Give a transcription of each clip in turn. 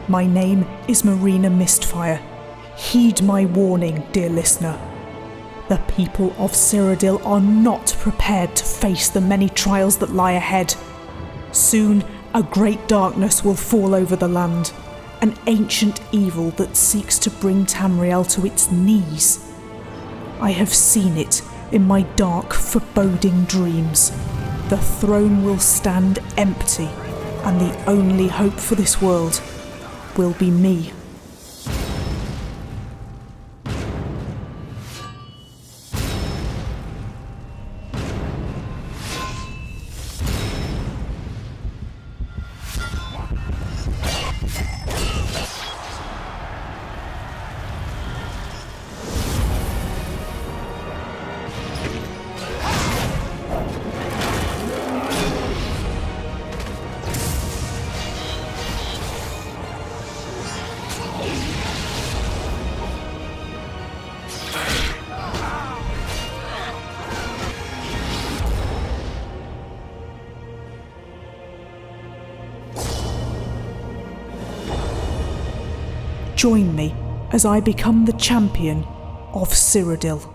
My name is Marina Mistfire. Heed my warning, dear listener. The people of Cyrodiil are not prepared to face the many trials that lie ahead. Soon, a great darkness will fall over the land, an ancient evil that seeks to bring Tamriel to its knees. I have seen it in my dark, foreboding dreams. The throne will stand empty, and the only hope for this world will be me. Join me as I become the champion of Cyrodiil.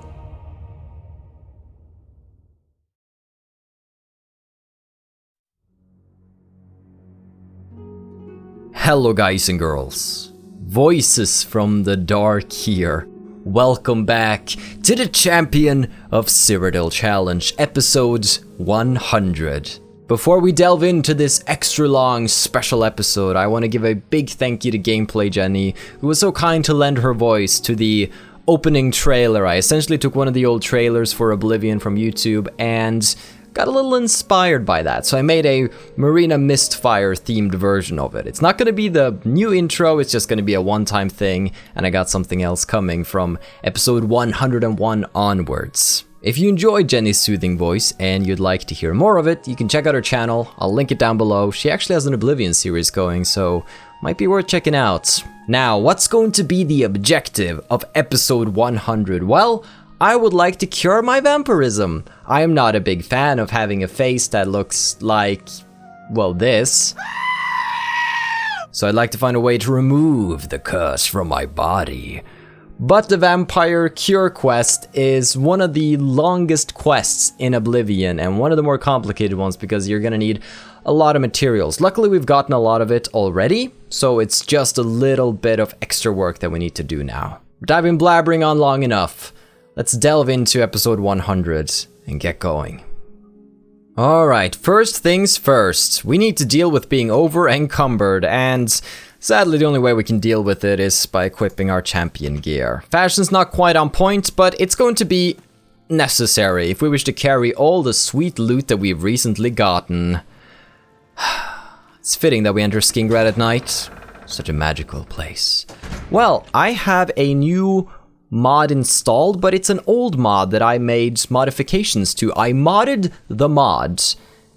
Hello guys and girls, Voices from the Dark here. Welcome back to the Champion of Cyrodiil Challenge, episode 100. Before we delve into this extra long special episode, I want to give a big thank you to Gameplay Jenny, who was so kind to lend her voice to the opening trailer. I essentially took one of the old trailers for Oblivion from YouTube and got a little inspired by that, so I made a Marina Mistfire themed version of it. It's not going to be the new intro, it's just going to be a one-time thing, and I got something else coming from episode 101 onwards. If you enjoyed Jenny's soothing voice and you'd like to hear more of it, you can check out her channel. I'll link it down below. She actually has an Oblivion series going, so might be worth checking out. Now, what's going to be the objective of episode 100? Well, I would like to cure my vampirism. I am not a big fan of having a face that looks like, well, this. So I'd like to find a way to remove the curse from my body. But the Vampire Cure quest is one of the longest quests in Oblivion and one of the more complicated ones because you're gonna need a lot of materials. Luckily we've gotten a lot of it already, so it's just a little bit of extra work that we need to do now. But I've been blabbering on long enough. Let's delve into episode 100 and get going. Alright, first things first. We need to deal with being over encumbered, and sadly the only way we can deal with it is by equipping our champion gear. Fashion's not quite on point, but it's going to be necessary if we wish to carry all the sweet loot that we've recently gotten. It's fitting that we enter Skingrad at night. Such a magical place. Well, I have a new mod installed, but it's an old mod that I made modifications to. I modded the mod.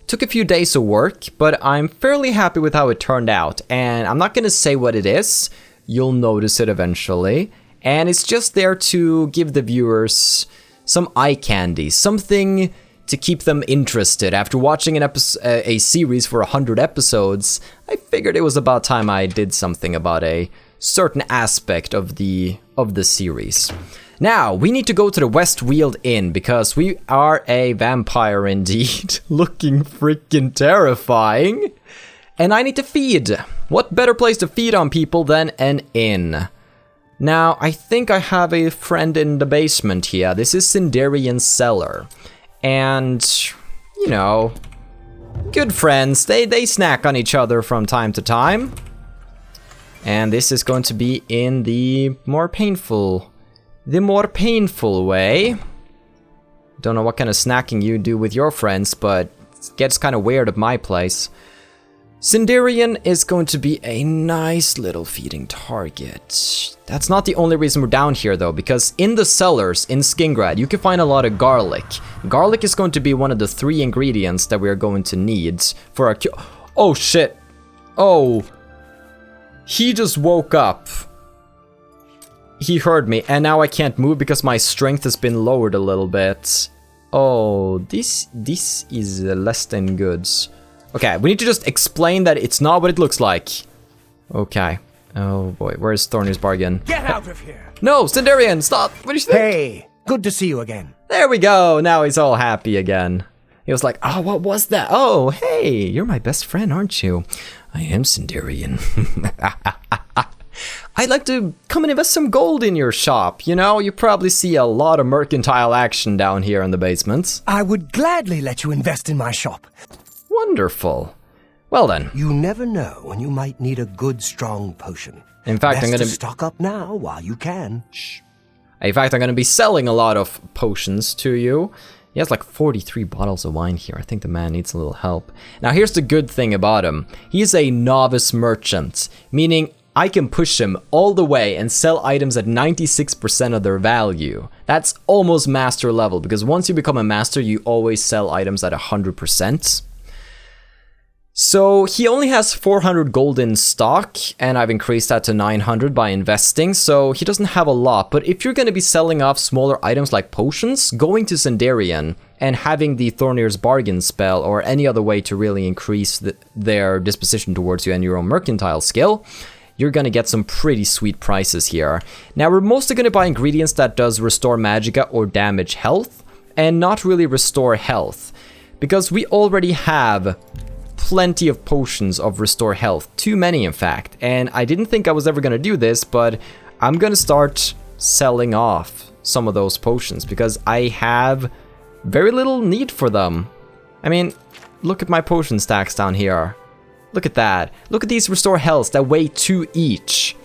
Took a few days of work, but I'm fairly happy with how it turned out, and I'm not gonna say what it is. You'll notice it eventually, and it's just there to give the viewers some eye candy, something to keep them interested. After watching a series for 100 episodes, I figured it was about time I did something about a certain aspect of the series. Now, we need to go to the Westweald Inn because we are a vampire indeed, looking freaking terrifying. And I need to feed. What better place to feed on people than an inn? Now, I think I have a friend in the basement here. This is Cyrodiil's cellar. And, you know, good friends. They snack on each other from time to time. And this is going to be in the more painful way. Don't know what kind of snacking you do with your friends, but it gets kind of weird at my place. Cyrodiil is going to be a nice little feeding target. That's not the only reason we're down here though, because in the cellars in Skingrad you can find a lot of garlic. Garlic is going to be one of the 3 ingredients that we are going to need for our cure. Oh shit. Oh. He just woke up. He heard me, and now I can't move because my strength has been lowered a little bit. Oh, this is less than good. Okay, we need to just explain that it's not what it looks like. Okay. Oh boy, where's Thornir's bargain? Get out of here! No, Sindarian, stop! What do you think? Hey, good to see you again. There we go, now he's all happy again. He was like, oh, what was that? Oh, hey, you're my best friend, aren't you? I am Sindarian. I'd like to come and invest some gold in your shop. You know, you probably see a lot of mercantile action down here in the basement. I would gladly let you invest in my shop. Wonderful. Well then. You never know when you might need a good, strong potion. In fact, Best I'm going to stock up now while you can. Shh. In fact, I'm going to be selling a lot of potions to you. He has like 43 bottles of wine here. I think the man needs a little help. Now, here's the good thing about him. He's a novice merchant, meaning I can push him all the way and sell items at 96% of their value. That's almost master level, because once you become a master, you always sell items at 100%. So he only has 400 gold in stock, and I've increased that to 900 by investing, so he doesn't have a lot. But if you're going to be selling off smaller items like potions, going to Sindarian and having the Thornir's bargain spell or any other way to really increase their disposition towards you and your own mercantile skill, you're going to get some pretty sweet prices here. Now, we're mostly going to buy ingredients that does restore magicka or damage health, and not really restore health, because we already have plenty of potions of restore health, too many in fact, and I didn't think I was ever going to do this, but I'm going to start selling off some of those potions because I have very little need for them. I mean, look at my potion stacks down here. Look at that. Look at these restore healths that weigh 2 each.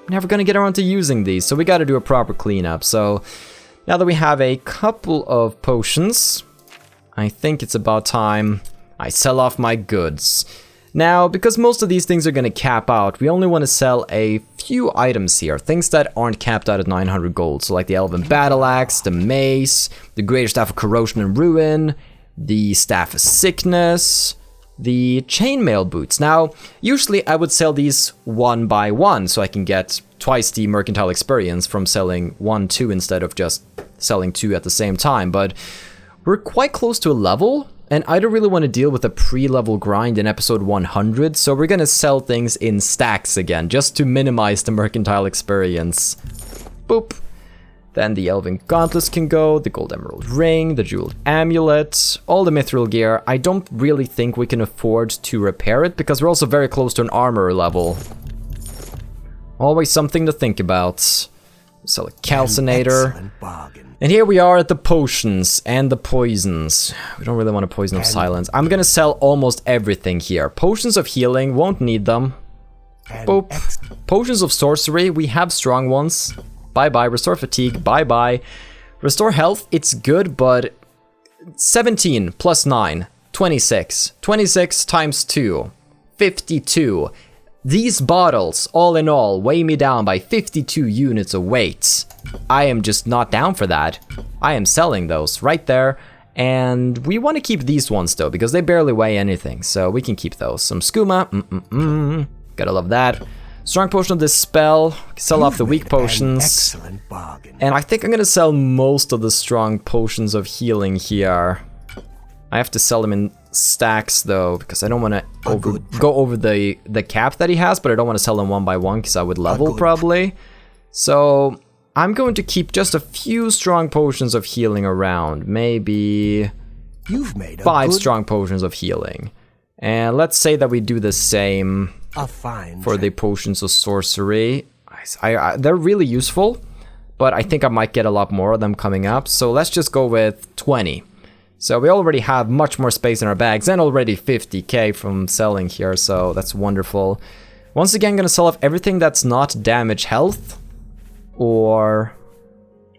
Never going to get around to using these, so we got to do a proper cleanup. So now that we have a couple of potions, I think it's about time I sell off my goods. Now, because most of these things are going to cap out, we only want to sell a few items here. Things that aren't capped out at 900 gold. So like the Elven Battle Axe, the Mace, the Greater Staff of Corrosion and Ruin, the Staff of Sickness, the Chainmail Boots. Now, usually I would sell these one by one so I can get twice the mercantile experience from selling 1, 2 instead of just selling 2 at the same time. But we're quite close to a level, and I don't really want to deal with a pre-level grind in episode 100, so we're gonna sell things in stacks again, just to minimize the mercantile experience. Boop. Then the Elven Gauntlets can go, the Gold Emerald Ring, the Jeweled Amulet, all the Mithril gear. I don't really think we can afford to repair it, because we're also very close to an armor level. Always something to think about. Sell a Calcinator. And here we are at the potions and the poisons. We don't really want a Poison of Silence. I'm gonna sell almost everything here. Potions of healing, won't need them. Boop. Potions of sorcery, we have strong ones. Bye-bye. Restore fatigue, bye-bye. Restore health, it's good, but 17 plus 9, 26. 26 times 2, 52. These bottles, all in all, weigh me down by 52 units of weight. I am just not down for that. I am selling those right there. And we want to keep these ones though, because they barely weigh anything. So we can keep those. Some skooma. Gotta love that. Strong potion of this spell. Sell off the weak potions. And I think I'm gonna sell most of the strong potions of healing here. I have to sell them in stacks though, because I don't want to go over the cap that he has, but I don't want to sell them one by one because I would level probably. So I'm going to keep just a few strong potions of healing around. Maybe 5 strong potions of healing. And let's say that we do the same for the potions of sorcery. They're really useful, but I think I might get a lot more of them coming up. So let's just go with 20. So we already have much more space in our bags and already 50k from selling here, so that's wonderful. Once again, gonna sell off everything that's not damage health or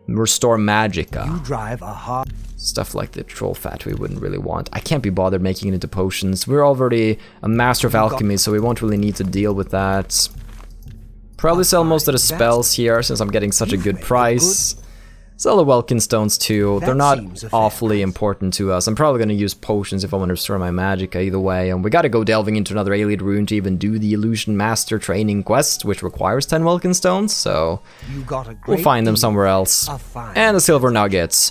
restore magicka. You drive a hard Stuff like the troll fat we wouldn't really want. I can't be bothered making it into potions. We're already a master of alchemy, so we won't really need to deal with that. Probably sell most of the spells here since I'm getting such a good price. Sell the Welkin Stones too. They're not awfully important to us. I'm probably going to use potions if I want to restore my magicka either way. And we got to go delving into another Alien Rune to even do the Illusion Master training quest, which requires 10 Welkin Stones. So we'll find them somewhere else. And the Silver Nuggets.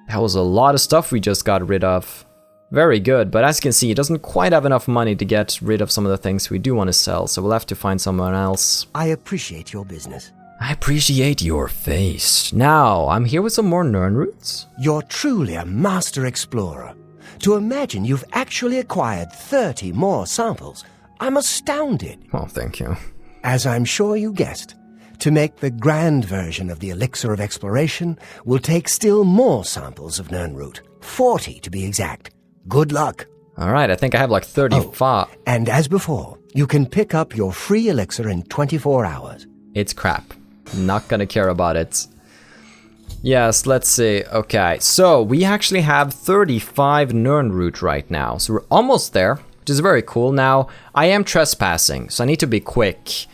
That was a lot of stuff we just got rid of. Very good, but as you can see, he doesn't quite have enough money to get rid of some of the things we do want to sell, so we'll have to find someone else. I appreciate your business. I appreciate your face. Now, I'm here with some more Nern roots. You're truly a master explorer. To imagine you've actually acquired 30 more samples, I'm astounded. Oh, thank you. As I'm sure you guessed, to make the grand version of the Elixir of Exploration will take still more samples of Nern root. 40 to be exact. Good luck. Alright, I think I have like 35. Oh, and as before, you can pick up your free elixir in 24 hours. It's crap. Not gonna care about it. Yes, let's see. Okay, so we actually have 35 Nern root right now. So we're almost there, which is very cool. Now, I am trespassing, so I need to be quick.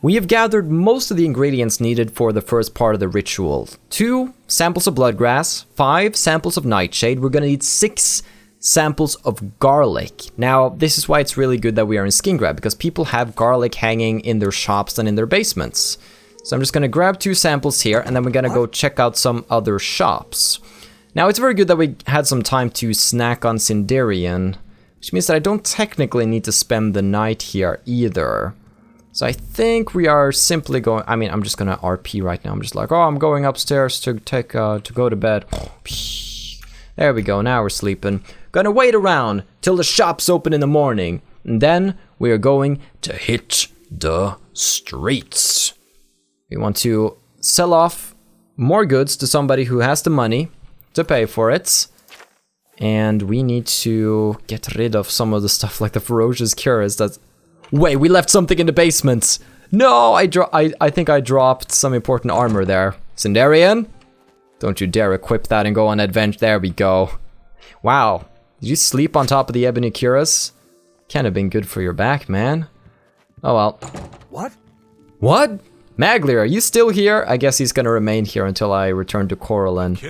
We have gathered most of the ingredients needed for the first part of the ritual. 2 samples of bloodgrass, 5 samples of nightshade. We're gonna need 6 samples of garlic. Now, this is why it's really good that we are in Skingrad, because people have garlic hanging in their shops and in their basements. So I'm just gonna grab 2 samples here, and then we're gonna go check out some other shops. Now, it's very good that we had some time to snack on Sindarian, which means that I don't technically need to spend the night here either. So I think we are simply going, I mean, I'm just gonna RP right now. I'm just like, oh, I'm going upstairs to go to bed. There we go, now we're sleeping. Gonna wait around till the shops open in the morning. And then we are going to hit the streets. We want to sell off more goods to somebody who has the money to pay for it. And we need to get rid of some of the stuff like the ferocious cures. That's... Wait, we left something in the basement. No, I think I dropped some important armor there. Sindarian? Don't you dare equip that and go on adventure. There we go. Wow. Did you sleep on top of the ebony cuirass? Can't have been good for your back, man. Oh well. What? What? Maglir, are you still here? I guess he's gonna remain here until I return to Coral and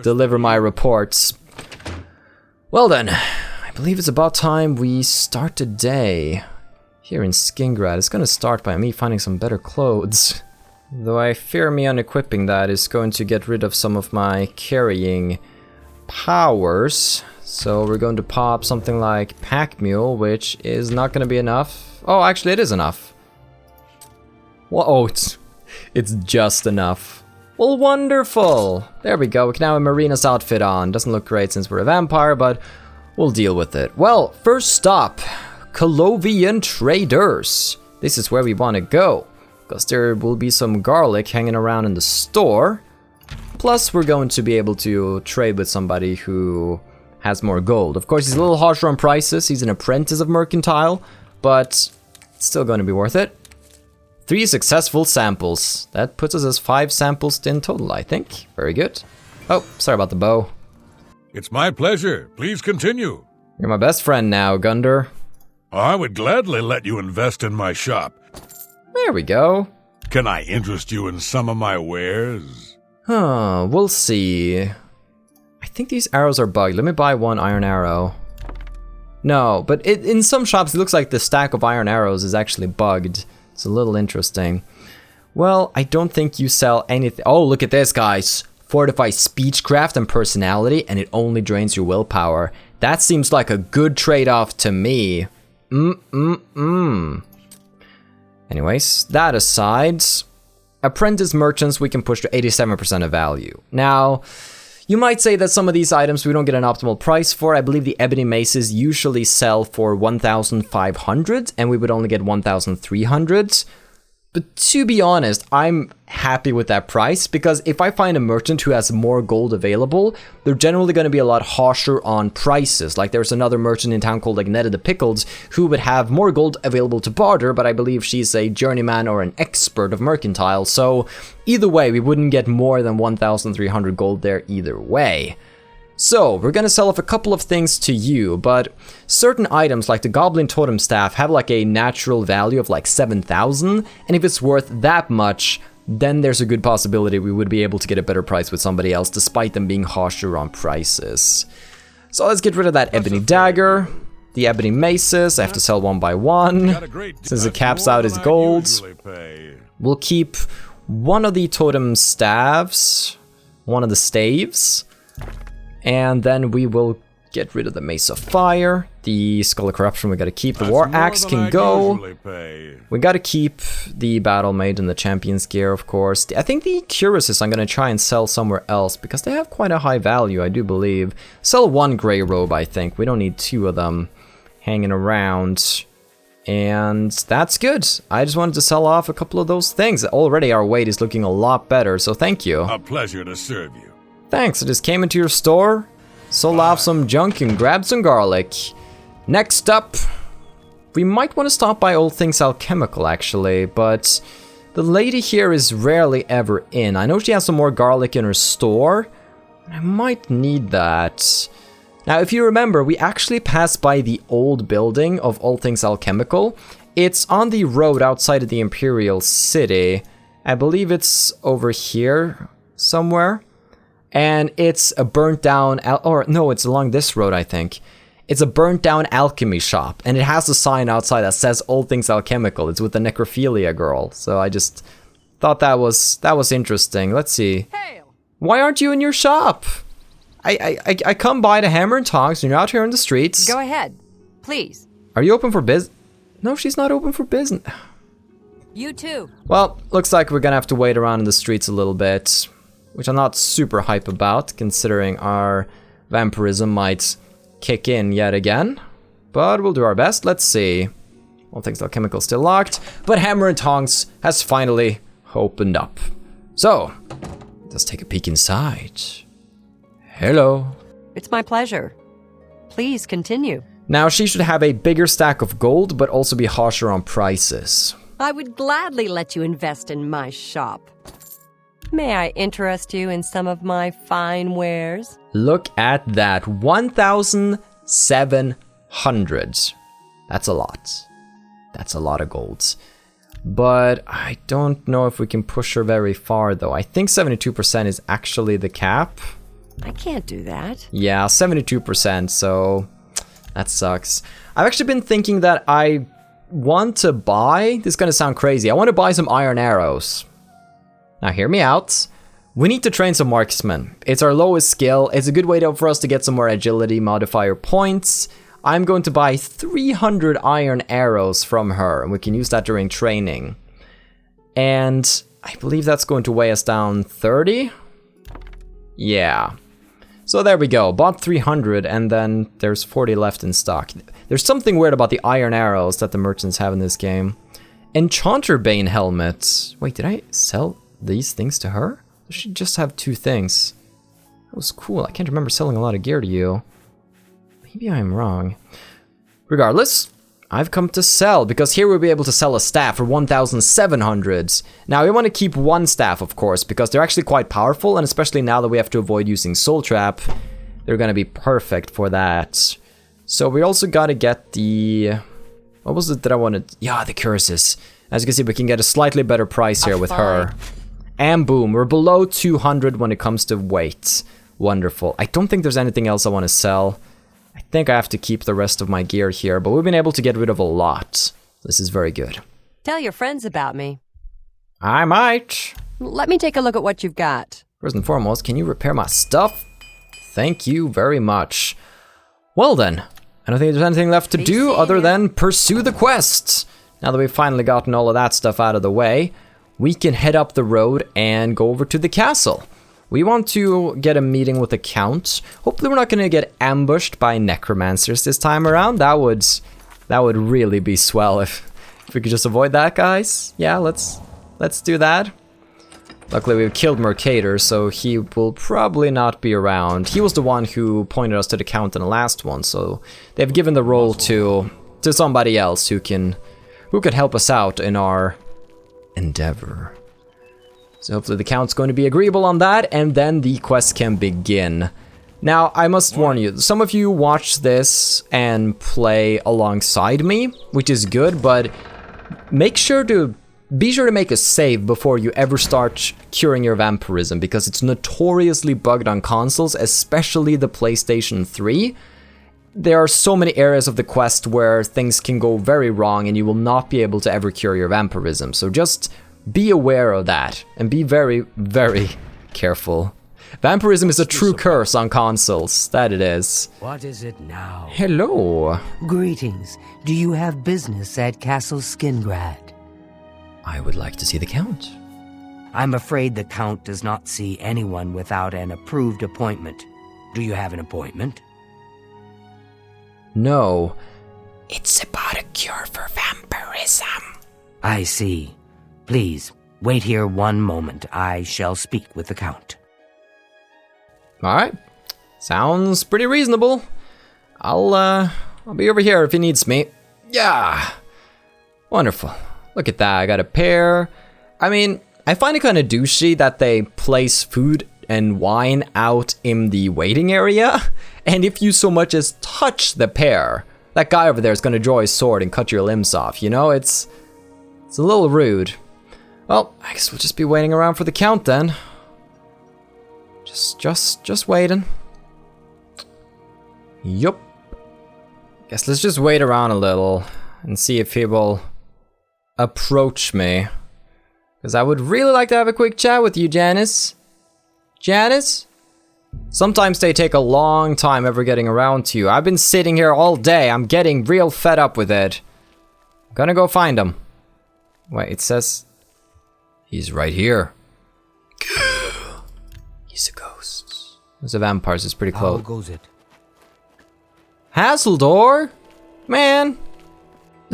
deliver my reports. Well then, I believe it's about time we start the day here in Skingrad. It's gonna start by me finding some better clothes. Though I fear me unequipping that is going to get rid of some of my carrying powers. So we're going to pop something like Pack Mule, which is not going to be enough. Oh, actually it is enough. Well, oh, it's just enough. Well, wonderful. There we go. We can now have Marina's outfit on. Doesn't look great since we're a vampire, but we'll deal with it. Well, first stop, Colovian Traders. This is where we want to go, because there will be some garlic hanging around in the store. Plus, we're going to be able to trade with somebody who has more gold. Of course, he's a little harsher on prices. He's an apprentice of Mercantile, but it's still going to be worth it. 3 successful samples. That puts us as 5 samples in total, I think. Very good. Oh, sorry about the bow. It's my pleasure. Please continue. You're my best friend now, Gunder. I would gladly let you invest in my shop. There we go. Can I interest you in some of my wares? Huh, we'll see. I think these arrows are bugged. Let me buy 1 iron arrow. No, but in some shops it looks like the stack of iron arrows is actually bugged. It's a little interesting. Well, I don't think you sell anything. Oh, look at this, guys. Fortify speechcraft and personality, and it only drains your willpower. That seems like a good trade-off to me. Anyways, that aside, apprentice merchants we can push to 87% of value. Now, you might say that some of these items we don't get an optimal price for. I believe the ebony maces usually sell for 1,500 and we would only get 1,300. But to be honest, I'm happy with that price, because if I find a merchant who has more gold available, they're generally going to be a lot harsher on prices. Like there's another merchant in town called like Netta the Pickled who would have more gold available to barter, but I believe she's a journeyman or an expert of Mercantile. So either way, we wouldn't get more than 1,300 gold there either way. So, we're gonna sell off a couple of things to you, but certain items like the Goblin Totem Staff have like a natural value of like 7,000, and if it's worth that much, then there's a good possibility we would be able to get a better price with somebody else, despite them being harsher on prices. So let's get rid of that Ebony Dagger, the Ebony Maces. I have to sell one by one, since it caps out his gold. We'll keep one of the Totem Staves, one of the Staves, and then we will get rid of the Mace of Fire. The Skull of Corruption we gotta keep. The War Axe can go. We gotta keep the Battlemage and the Champion's Gear, of course. I think the Cuirasses I'm gonna try and sell somewhere else because they have quite a high value, I do believe. Sell one Grey Robe, I think. We don't need two of them hanging around. And that's good. I just wanted to sell off a couple of those things. Already our weight is looking a lot better, so thank you. A pleasure to serve you. Thanks, I just came into your store, sold off some junk and grabbed some garlic. Next up, we might want to stop by All Things Alchemical actually, but the lady here is rarely ever in. I know she has some more garlic in her store, I might need that. Now, if you remember, we actually passed by the old building of All Things Alchemical. It's on the road outside of the Imperial City. I believe it's over here somewhere. And it's a burnt down, it's along this road, I think. It's a burnt down alchemy shop, and it has a sign outside that says All Things Alchemical. It's with the necrophilia girl, so I just thought that was interesting. Let's see. Hail. Why aren't you in your shop? I come by to Hammer and Tongs, and you're out here in the streets. Go ahead, please. Are you open for business? No, she's not open for business. You too. Well, looks like we're gonna have to wait around in the streets a little bit, which I'm not super hype about, considering our vampirism might kick in yet again. But we'll do our best. Let's see. All Things Alchemical still locked, but Hammer and Tongs has finally opened up. So, let's take a peek inside. Hello. It's my pleasure. Please continue. Now, she should have a bigger stack of gold, but also be harsher on prices. I would gladly let you invest in my shop. May I interest you in some of my fine wares? Look at that, 1,700. That's a lot. That's a lot of gold. But I don't know if we can push her very far, though. I think 72% is actually the cap. I can't do that. Yeah, 72%, so that sucks. I've actually been thinking that I want to buy, this is gonna sound crazy, I want to buy some iron arrows. Now hear me out. We need to train some marksmen. It's our lowest skill. It's a good way for us to get some more agility modifier points. I'm going to buy 300 iron arrows from her, and we can use that during training. And I believe that's going to weigh us down 30? Yeah. So there we go, bought 300 and then there's 40 left in stock. There's something weird about the iron arrows that the merchants have in this game. Enchanter Bane helmet. Wait, did I sell these things to her? I should just have two things. That was cool, I can't remember selling a lot of gear to you. Maybe I'm wrong. Regardless, I've come to sell, because here we'll be able to sell a staff for 1,700. Now, we want to keep one staff, of course, because they're actually quite powerful, and especially now that we have to avoid using Soul Trap, they're going to be perfect for that. So we also got to get the... What was it that I wanted? Yeah, the Cuirasses. As you can see, we can get a slightly better price here with her. And boom, we're below 200 when it comes to weight. Wonderful. I don't think there's anything else I want to sell. I think I have to keep the rest of my gear here, but we've been able to get rid of a lot. This is very good. Tell your friends about me. I might. Let me take a look at what you've got. First and foremost, can you repair my stuff? Thank you very much. Well then, I don't think there's anything left to do other than pursue the quest. Now that we've finally gotten all of that stuff out of the way, we can head up the road and go over to the castle. We want to get a meeting with the Count. Hopefully we're not going to get ambushed by necromancers this time around. That would really be swell if we could just avoid that, guys. Yeah, let's do that. Luckily we've killed Mercator, so he will probably not be around. He was the one who pointed us to the Count in the last one, so they've given the role to somebody else who could help us out in our endeavor. So hopefully the Count's going to be agreeable on that, and then the quest can begin. Now, I must warn you, some of you watch this and play alongside me, which is good, but be sure to make a save before you ever start curing your vampirism, because it's notoriously bugged on consoles, especially the PlayStation 3. There are so many areas of the quest where things can go very wrong and you will not be able to ever cure your vampirism, so just be aware of that, and be very, very careful. Vampirism is a true curse on consoles. That it is. What is it now? Hello. Greetings. Do you have business at Castle Skingrad? I would like to see the Count. I'm afraid the Count does not see anyone without an approved appointment. Do you have an appointment? No. It's about a cure for vampirism. I see. Please, wait here one moment. I shall speak with the Count. Alright. Sounds pretty reasonable. I'll be over here if he needs me. Yeah. Wonderful. Look at that, I got a pear. I mean, I find it kind of douchey that they place food and wine out in the waiting area. And if you so much as touch the pear, that guy over there is gonna draw his sword and cut your limbs off, you know? It's a little rude. Well, I guess we'll just be waiting around for the Count then. Just waiting. Yup. Guess let's just wait around a little and see if he will approach me. Because I would really like to have a quick chat with you, Janice. Janice? Sometimes they take a long time ever getting around to you. I've been sitting here all day. I'm getting real fed up with it. I'm gonna go find him. Wait, it says... He's right here. He's a ghost. There's a vampire, so it's pretty close. How goes it? Hasseldor? Man.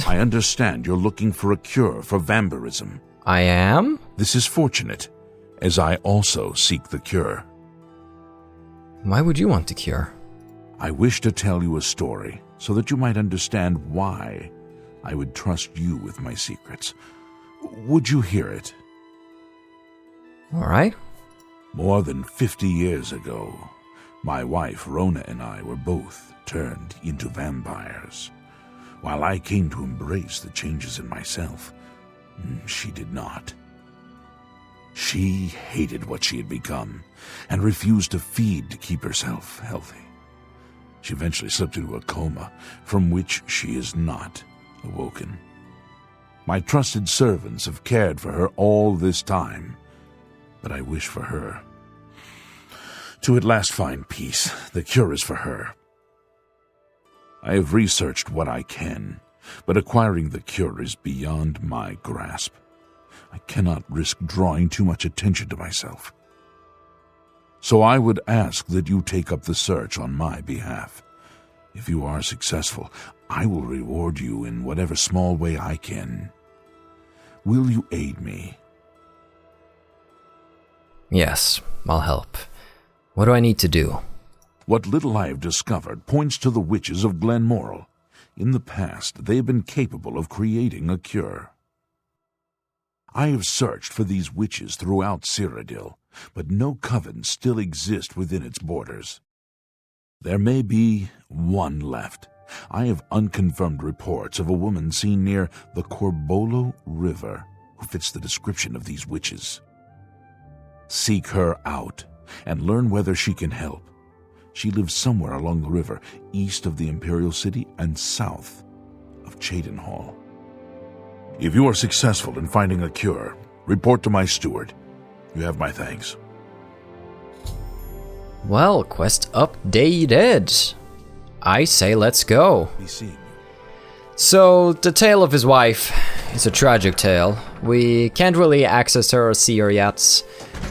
I understand you're looking for a cure for vampirism. I am? This is fortunate, as I also seek the cure. Why would you want to cure? I wish to tell you a story so that you might understand why I would trust you with my secrets. Would you hear it? All right. More than 50 years ago, my wife Rona and I were both turned into vampires. While I came to embrace the changes in myself, she did not. She hated what she had become and refused to feed to keep herself healthy. She eventually slipped into a coma from which she is not awoken. My trusted servants have cared for her all this time, but I wish for her to at last find peace. The cure is for her. I have researched what I can, but acquiring the cure is beyond my grasp. I cannot risk drawing too much attention to myself. So I would ask that you take up the search on my behalf. If you are successful, I will reward you in whatever small way I can. Will you aid me? Yes, I'll help. What do I need to do? What little I have discovered points to the witches of Glenmoral. In the past, they have been capable of creating a cure. I have searched for these witches throughout Cyrodiil, but no coven still exists within its borders. There may be one left. I have unconfirmed reports of a woman seen near the Corbolo River who fits the description of these witches. Seek her out and learn whether she can help. She lives somewhere along the river, east of the Imperial City and south of Cheydinhall. If you are successful in finding a cure, report to my steward. You have my thanks. Well, quest updated. I say let's go. Be seeing you. So, the tale of his wife is a tragic tale. We can't really access her or see her yet.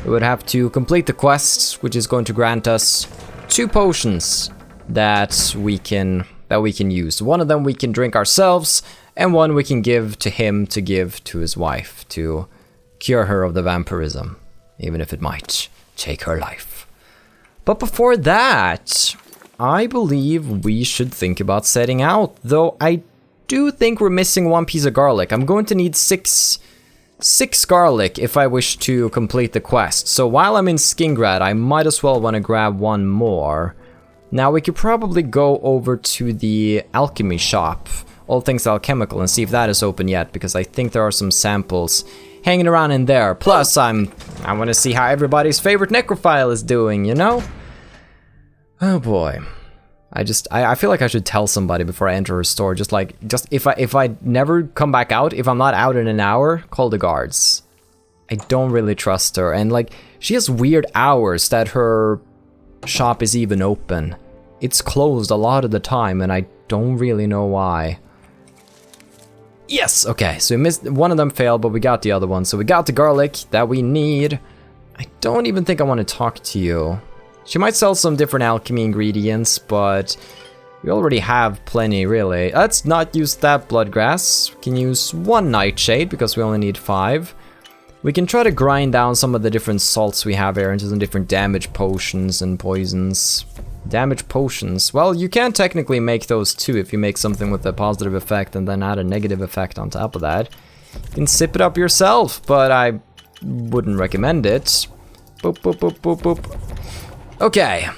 We would have to complete the quest, which is going to grant us 2 potions that we can use. One of them we can drink ourselves, and one we can give to him to give to his wife to cure her of the vampirism, even if it might take her life. But before that, I believe we should think about setting out, though I do think we're missing 1 piece of garlic. I'm going to need 6 garlic if I wish to complete the quest. So while I'm in Skingrad, I might as well want to grab 1 more. Now we could probably go over to the alchemy shop, All Things Alchemical, and see if that is open yet, because I think there are some samples hanging around in there. Plus, I want to see how everybody's favorite necrophile is doing, you know? Oh boy. I feel like I should tell somebody before I enter her store, just if I never come back out, if I'm not out in an hour, call the guards. I don't really trust her, and like, She has weird hours that her shop is even open. It's closed a lot of the time, and I don't really know why. Yes, okay, so we missed one of them failed, but we got the other one. So we got the garlic that we need. I don't even think I want to talk to you. She might sell some different alchemy ingredients, but we already have plenty, really. Let's not use that bloodgrass. We can use 1 nightshade because we only need 5. We can try to grind down some of the different salts we have here into some different damage potions and poisons. Damage potions. Well, you can technically make those too if you make something with a positive effect and then add a negative effect on top of that. You can sip it up yourself, but I wouldn't recommend it. Boop, boop, boop, boop, boop. Okay.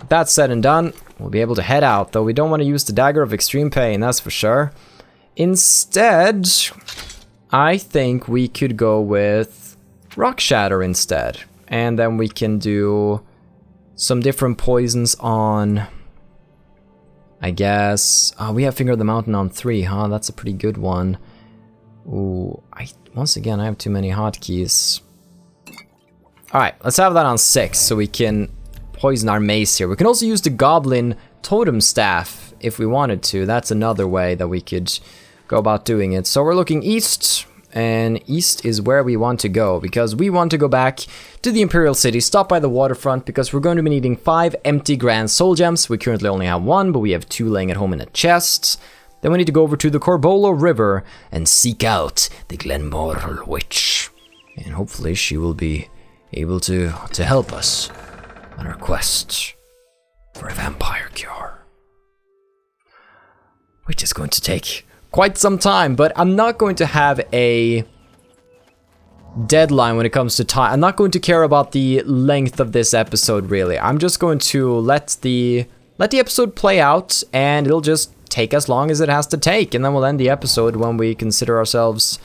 That's said and done. We'll be able to head out, though we don't want to use the Dagger of Extreme Pain, that's for sure. Instead, I think we could go with Rock Shatter instead. And then we can do some different poisons on, I guess. We have Finger of the Mountain on 3, huh? That's a pretty good one. Ooh, once again, I have too many hotkeys. Alright, let's have that on 6 so we can poison our mace here. We can also use the Goblin Totem Staff if we wanted to. That's another way that we could go about doing it. So we're looking east, and east is where we want to go because we want to go back to the Imperial City, stop by the waterfront because we're going to be needing 5 empty Grand Soul Gems. We currently only have 1, but we have 2 laying at home in a chest. Then we need to go over to the Corbolo River and seek out the Glenmorrel Witch. And hopefully she will be able to help us on our quest for a vampire cure. Which is going to take quite some time, but I'm not going to have a deadline when it comes to time. I'm not going to care about the length of this episode, really. I'm just going to let the episode play out, and it'll just take as long as it has to take, and then we'll end the episode when we consider ourselves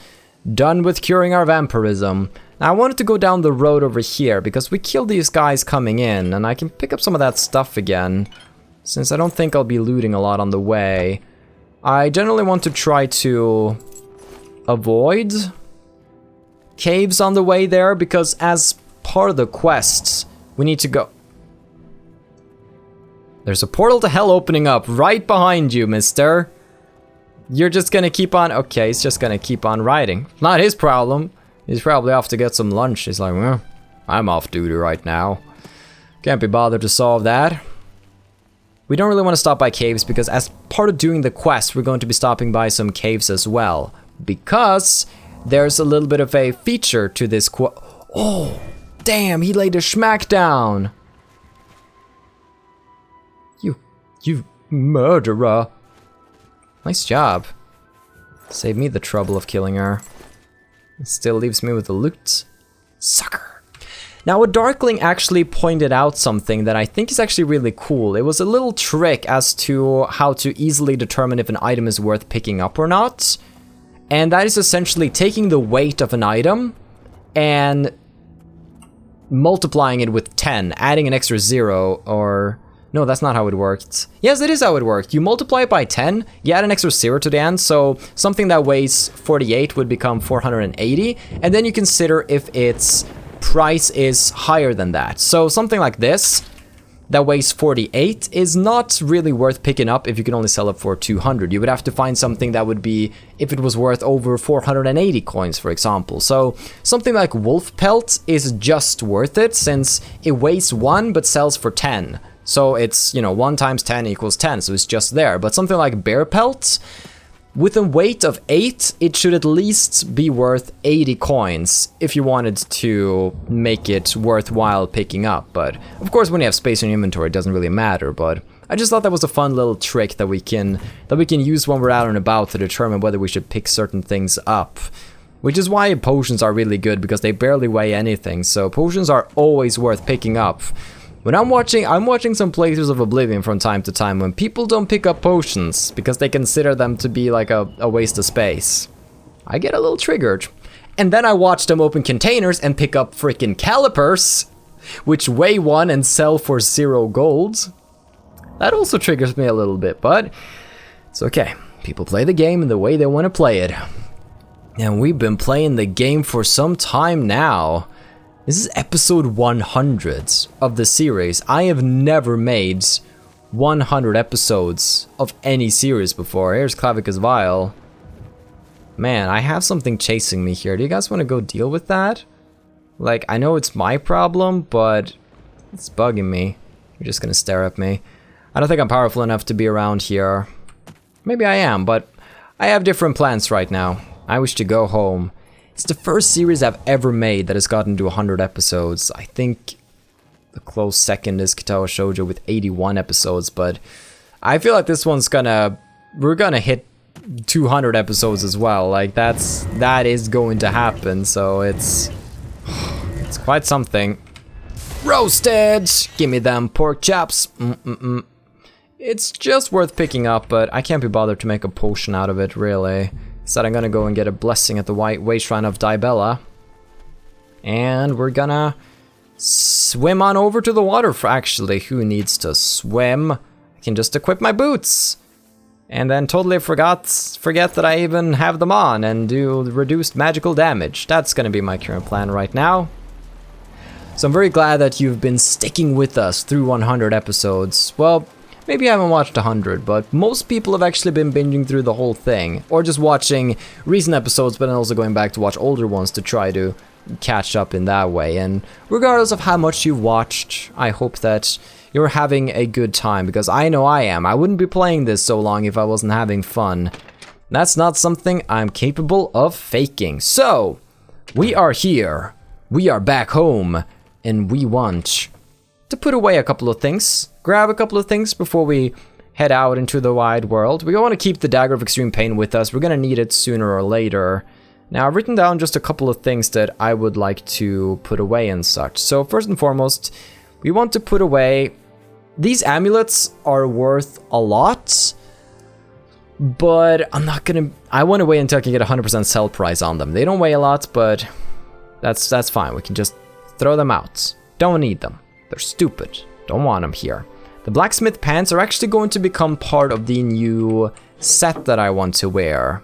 done with curing our vampirism. Now, I wanted to go down the road over here because we killed these guys coming in, and I can pick up some of that stuff again, since I don't think I'll be looting a lot on the way. I generally want to try to avoid caves on the way there, because as part of the quests, we need to go... There's a portal to hell opening up right behind you, mister. You're just gonna keep on... Okay, he's just gonna keep on riding. Not his problem. He's probably off to get some lunch. He's like, well, I'm off duty right now. Can't be bothered to solve that. We don't really want to stop by caves because as part of doing the quest, we're going to be stopping by some caves as well. Because there's a little bit of a feature to this Oh, damn, he laid a schmack down. You murderer. Nice job. Save me the trouble of killing her. It still leaves me with the loot. Sucker. Now, a Darkling actually pointed out something that I think is actually really cool. It was a little trick as to how to easily determine if an item is worth picking up or not. And that is essentially taking the weight of an item and multiplying it with 10, adding an extra 0, or... No, that's not how it worked. Yes, it is how it worked. You multiply it by 10, you add an extra 0 to the end, so something that weighs 48 would become 480, and then you consider if its price is higher than that. So something like this, that weighs 48, is not really worth picking up if you can only sell it for 200. You would have to find something that would be, if it was worth over 480 coins, for example. So something like Wolf Pelt is just worth it, since it weighs 1 but sells for 10. So it's, 1 times 10 equals 10, so it's just there. But something like Bear Pelt, with a weight of 8, it should at least be worth 80 coins if you wanted to make it worthwhile picking up. But of course, when you have space in your inventory, it doesn't really matter. But I just thought that was a fun little trick that we can use when we're out and about to determine whether we should pick certain things up. Which is why potions are really good, because they barely weigh anything. So potions are always worth picking up. When I'm watching some playthroughs of Oblivion from time to time when people don't pick up potions because they consider them to be like a waste of space. I get a little triggered. And then I watch them open containers and pick up freaking calipers, which weigh 1 and sell for 0 gold. That also triggers me a little bit, but it's okay. People play the game in the way they want to play it. And we've been playing the game for some time now. This is episode 100 of the series. I have never made 100 episodes of any series before. Here's Clavicus Vial. Man, I have something chasing me here. Do you guys want to go deal with that? Like, I know it's my problem, but it's bugging me. You're just gonna stare at me. I don't think I'm powerful enough to be around here. Maybe I am, but I have different plans right now. I wish to go home. It's the first series I've ever made that has gotten to 100 episodes. I think the close second is Katawa Shoujo with 81 episodes, but I feel like this one's we're gonna hit 200 episodes as well. Like, that is going to happen, so it's quite something. Roasted! Give me them pork chops. It's just worth picking up, but I can't be bothered to make a potion out of it, really. So I'm gonna go and get a blessing at the White Way Shrine of Dibella. And we're gonna swim on over to the water. Actually, who needs to swim? I can just equip my boots. And then totally forget that I even have them on and do reduced magical damage. That's gonna be my current plan right now. So I'm very glad that you've been sticking with us through 100 episodes. Well, maybe I haven't watched 100, but most people have actually been binging through the whole thing. Or just watching recent episodes, but then also going back to watch older ones to try to catch up in that way. And regardless of how much you've watched, I hope that you're having a good time, because I know I am. I wouldn't be playing this so long if I wasn't having fun. That's not something I'm capable of faking. So, we are here. We are back home. And we want to put away a couple of things, grab a couple of things before we head out into the wide world. We want to keep the Dagger of Extreme Pain with us. We're going to need it sooner or later. Now, I've written down just a couple of things that I would like to put away and such. So first and foremost, we want to put away... These amulets are worth a lot, but I'm not going to... I want to wait until I can get 100% sell price on them. They don't weigh a lot, but that's fine. We can just throw them out. Don't need them. They're stupid. Don't want them here. The blacksmith pants are actually going to become part of the new set that I want to wear.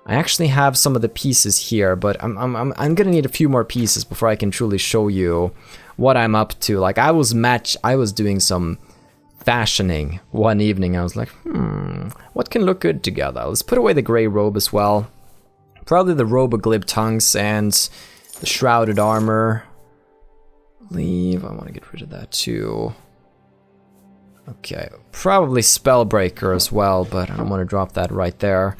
I actually have some of the pieces here, but I'm gonna need a few more pieces before I can truly show you what I'm up to. Like, I was doing some fashioning one evening. I was like, what can look good together? Let's put away the gray robe as well. Probably the robe of glib tongues and the shrouded armor. I want to get rid of that too. Okay, probably Spellbreaker as well, but I don't want to drop that right there.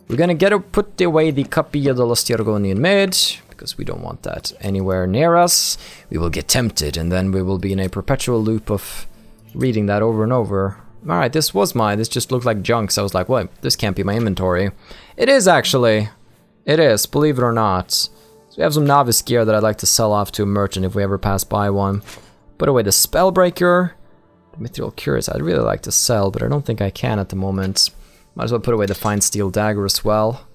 We're gonna put away the Capilla de los Tiergonian Mid, because we don't want that anywhere near us. We will get tempted, and then we will be in a perpetual loop of reading that over and over. Alright, this was mine. This just looked like junk, so I was like, what? This can't be my inventory. It is, actually. It is, believe it or not. So we have some novice gear that I'd like to sell off to a merchant if we ever pass by one. Put away the Spellbreaker. The Mithril Curious I'd really like to sell, but I don't think I can at the moment. Might as well put away the Fine Steel Dagger as well.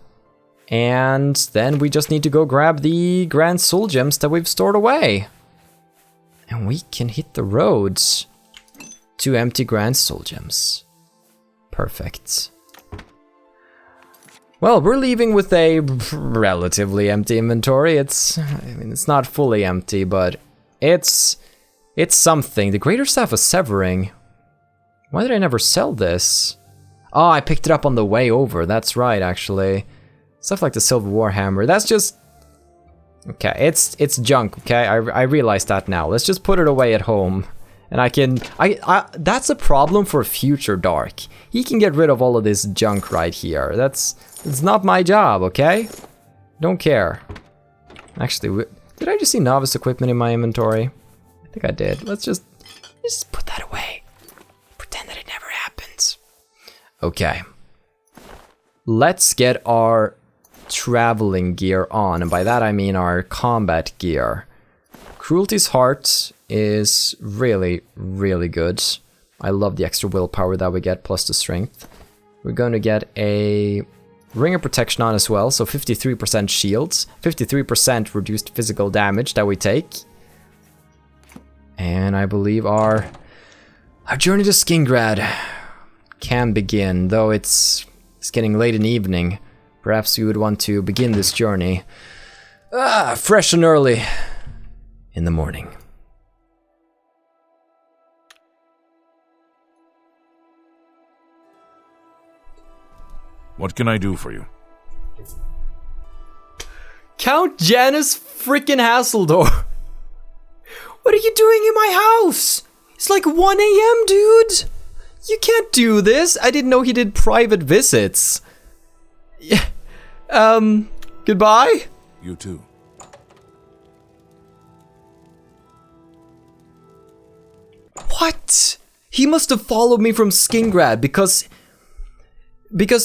And then we just need to go grab the Grand Soul Gems that we've stored away. And we can hit the roads. 2 empty Grand Soul Gems. Perfect. Well, we're leaving with a relatively empty inventory. It's not fully empty, but it's something. The Greater Staff of Severing. Why did I never sell this? Oh, I picked it up on the way over. That's right, actually. Stuff like the Silver Warhammer. That's just... Okay, it's junk, okay? I realize that now. Let's just put it away at home. And I can... that's a problem for future Dark. He can get rid of all of this junk right here. It's not my job, okay? Don't care. Actually, did I just see novice equipment in my inventory? I think I did. Let's just put that away. Pretend that it never happened. Okay. Let's get our traveling gear on. And by that I mean our combat gear. Cruelty's Heart is really, really good. I love the extra willpower that we get plus the strength. We're going to get a Ring of Protection on as well, so 53% shields, 53% reduced physical damage that we take. And I believe our journey to Skingrad can begin, though it's getting late in the evening. Perhaps we would want to begin this journey fresh and early in the morning. What can I do for you? Count Janus frickin' Hasseldor. What are you doing in my house? It's like 1 a.m., dude. You can't do this. I didn't know he did private visits. Yeah. Goodbye? You too. What? He must have followed me from Skingrad because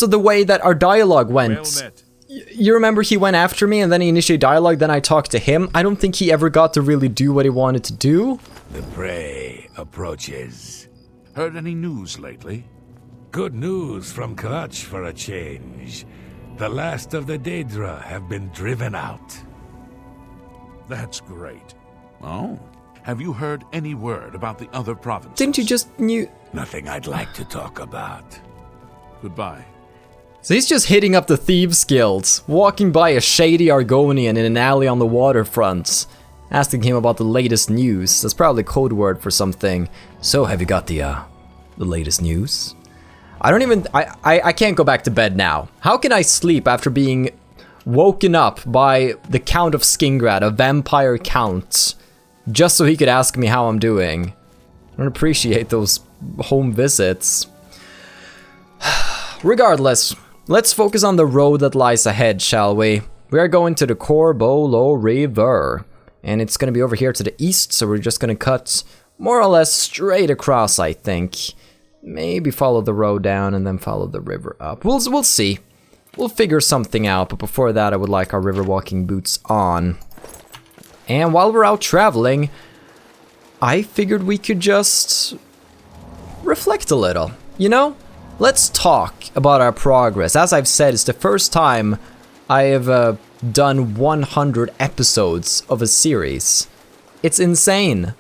of the way that our dialogue went. Well met. You remember he went after me and then he initiated dialogue, then I talked to him. I don't think he ever got to really do what he wanted to do. The prey approaches. Heard any news lately? Good news from Clutch for a change. The last of the Daedra have been driven out. That's great. Oh, have you heard any word about the other provinces? Didn't you just knew? Nothing I'd like to talk about. Goodbye. So he's just hitting up the Thieves Guild, walking by a shady Argonian in an alley on the waterfront, asking him about the latest news. That's probably code word for something. So have you got the latest news? I can't go back to bed now. How can I sleep after being woken up by the Count of Skingrad, a vampire count, just so he could ask me how I'm doing? I don't appreciate those home visits. Regardless, let's focus on the road that lies ahead, shall we? We are going to the Corbolo River, and it's going to be over here to the east, so we're just going to cut more or less straight across, I think. Maybe follow the road down and then follow the river up. We'll see. We'll figure something out, but before that I would like our river walking boots on. And while we're out traveling, I figured we could just reflect a little, you know? Let's talk about our progress. As I've said, it's the first time I have done 100 episodes of a series. It's insane.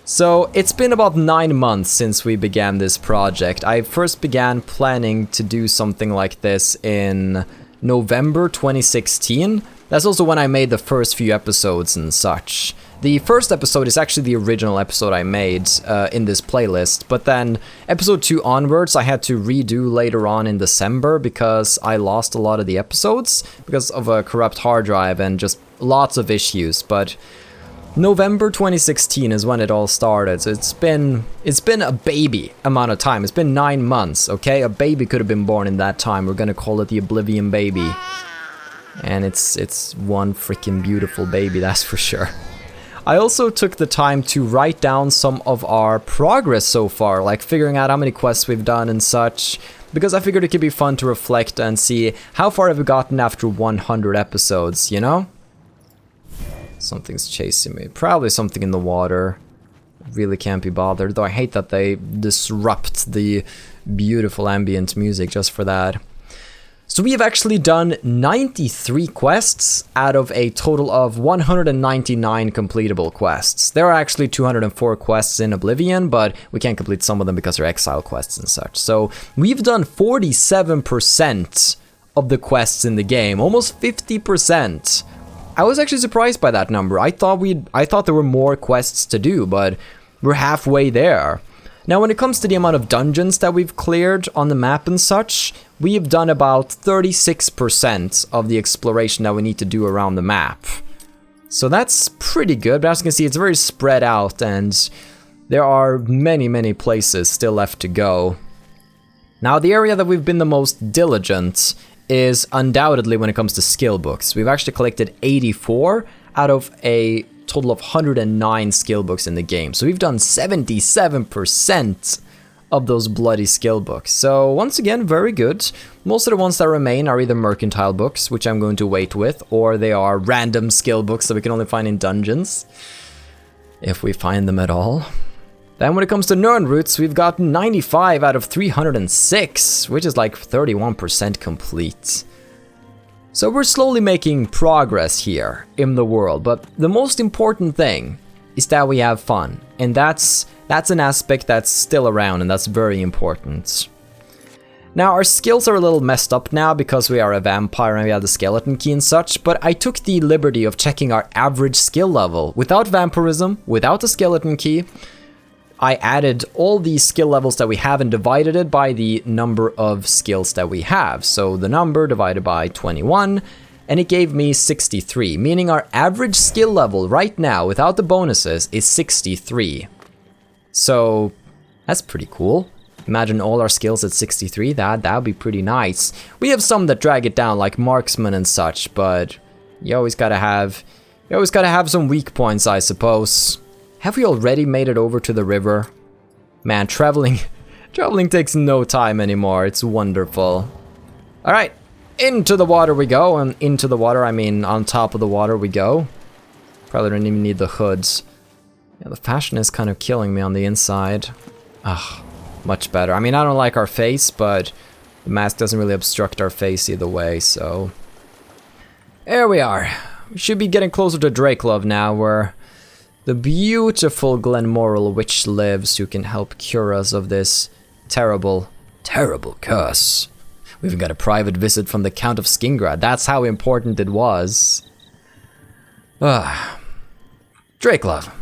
So it's been about 9 months since we began this project. I first began planning to do something like this in November 2016. That's also when I made the first few episodes and such. The first episode is actually the original episode I made in this playlist, but then episode 2 onwards I had to redo later on in December because I lost a lot of the episodes because of a corrupt hard drive and just lots of issues, but November 2016 is when it all started, so it's been a baby amount of time. It's been 9 months, okay? A baby could have been born in that time. We're gonna call it the Oblivion baby. And it's one freaking beautiful baby, that's for sure. I also took the time to write down some of our progress so far, like figuring out how many quests we've done and such, because I figured it could be fun to reflect and see how far have we gotten after 100 episodes, you know? Something's chasing me. Probably something in the water. Really can't be bothered, though I hate that they disrupt the beautiful ambient music just for that. So we have actually done 93 quests out of a total of 199 completable quests. There are actually 204 quests in Oblivion, but we can't complete some of them because they're exile quests and such. So we've done 47% of the quests in the game, almost 50%. I was actually surprised by that number. I thought there were more quests to do, but we're halfway there. Now, when it comes to the amount of dungeons that we've cleared on the map and such, we've done about 36% of the exploration that we need to do around the map. So that's pretty good, but as you can see, it's very spread out and there are many places still left to go. Now, the area that we've been the most diligent is undoubtedly when it comes to skill books. We've actually collected 84 out of a total of 109 skill books in the game. So we've done 77% of those bloody skill books. So once again, very good. Most of the ones that remain are either mercantile books, which I'm going to wait with, or they are random skill books that we can only find in dungeons, if we find them at all. Then when it comes to Nern routes, we've gotten 95 out of 306, which is like 31% complete. So we're slowly making progress here in the world, but the most important thing is that we have fun, and that's an aspect that's still around, and that's very important. Now, our skills are a little messed up now because we are a vampire and we have the skeleton key and such, but I took the liberty of checking our average skill level. Without vampirism, without the skeleton key, I added all these skill levels that we have and divided it by the number of skills that we have. So the number divided by 21, and it gave me 63, meaning our average skill level right now, without the bonuses, is 63. So that's pretty cool. Imagine all our skills at 63, that would be pretty nice. We have some that drag it down, like marksman and such, but you always gotta have some weak points, I suppose. Have we already made it over to the river? Man, traveling takes no time anymore. It's wonderful. All right, into the water we go, and into the water, I mean on top of the water we go. Probably don't even need the hoods. Yeah, the fashion is kind of killing me on the inside. Ugh. Much better. I mean, I don't like our face, but the mask doesn't really obstruct our face either way, so... There we are. We should be getting closer to Drakelove now, where the beautiful Glenmoral witch lives who can help cure us of this terrible, terrible curse. We even got a private visit from the Count of Skingrad. That's how important it was. Drakelove.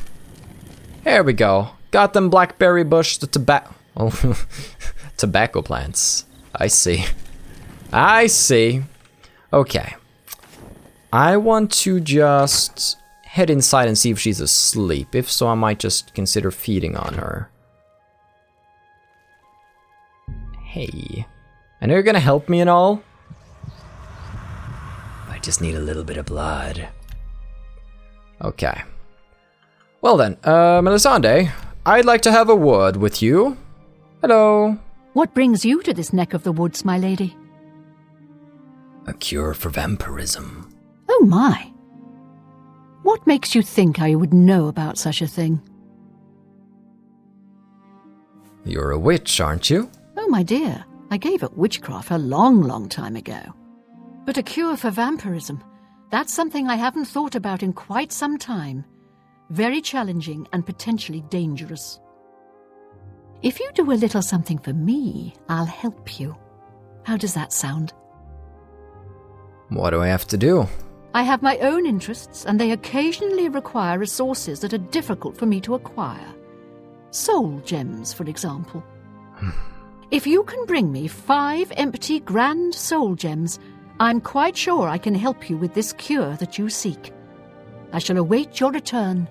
Here we go. Got them blackberry bush, the tobacco... Oh, tobacco plants. I see. I see. Okay. I want to just head inside and see if she's asleep. If so, I might just consider feeding on her. Hey. I know you're gonna help me and all. I just need a little bit of blood. Okay. Well then, Melisande, I'd like to have a word with you. Hello. What brings you to this neck of the woods, my lady? A cure for vampirism. Oh my. What makes you think I would know about such a thing? You're a witch, aren't you? Oh my dear, I gave up witchcraft a long, long time ago. But a cure for vampirism, that's something I haven't thought about in quite some time. Very challenging and potentially dangerous. If you do a little something for me, I'll help you. How does that sound? What do I have to do? I have my own interests, and they occasionally require resources that are difficult for me to acquire. Soul gems, for example. If you can bring me 5 empty grand soul gems, I'm quite sure I can help you with this cure that you seek. I shall await your return.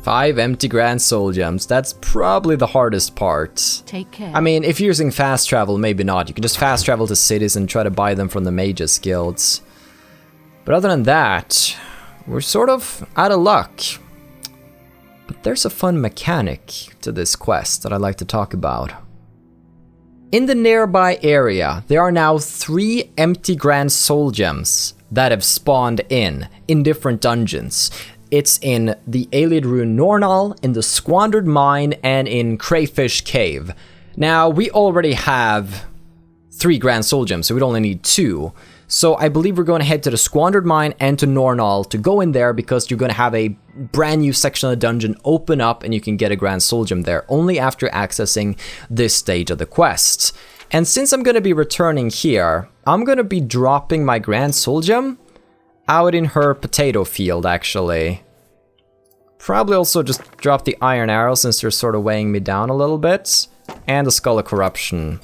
5 empty grand soul gems. That's probably the hardest part. Take care. I mean, if you're using fast travel, maybe not. You can just fast travel to cities and try to buy them from the mages guilds. But other than that, we're sort of out of luck. But there's a fun mechanic to this quest that I'd like to talk about. In the nearby area, there are now 3 empty grand soul gems that have spawned in different dungeons. It's in the Aelid Rune Nornal, in the Squandered Mine, and in Crayfish Cave. Now, we already have 3 grand soul gems, so we'd only need 2. So I believe we're going to head to the Squandered Mine and to Nornal to go in there because you're going to have a brand new section of the dungeon open up and you can get a grand soul gem there only after accessing this stage of the quest. And since I'm going to be returning here, I'm going to be dropping my grand soul gem out in her potato field, actually. Probably also just drop the iron arrow since they're sort of weighing me down a little bit. And the Skull of Corruption.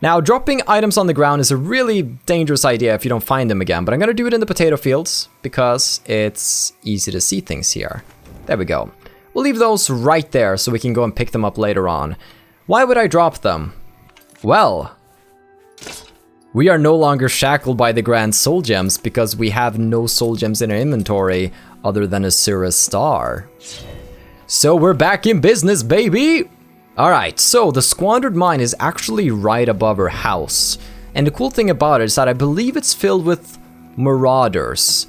Now, dropping items on the ground is a really dangerous idea if you don't find them again, but I'm gonna do it in the potato fields because it's easy to see things here. There we go. We'll leave those right there so we can go and pick them up later on. Why would I drop them? Well, we are no longer shackled by the grand soul gems because we have no soul gems in our inventory other than Asura's Star. So we're back in business, baby! Alright, so the Squandered Mine is actually right above her house. And the cool thing about it is that I believe it's filled with marauders.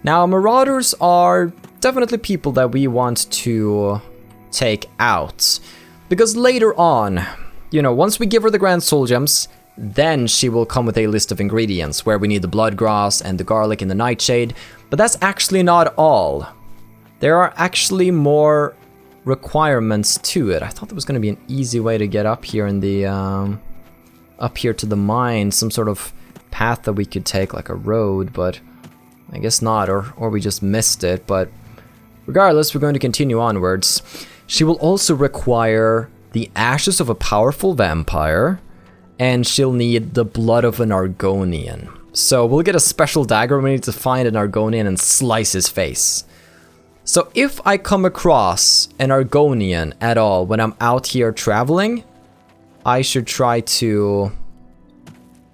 Now, marauders are definitely people that we want to take out. Because later on, you know, once we give her the grand soul gems, then she will come with a list of ingredients where we need the bloodgrass and the garlic and the nightshade. But that's actually not all. There are actually more requirements to it. I thought there was going to be an easy way to get up here in the up here to the mine, some sort of path that we could take, like a road, but I guess not, or we just missed it. But regardless, we're going to continue onwards. She will also require the ashes of a powerful vampire, and she'll need the blood of an Argonian. So we'll get a special dagger. We need to find an Argonian and slice his face. So if I come across an Argonian at all when I'm out here traveling, I should try to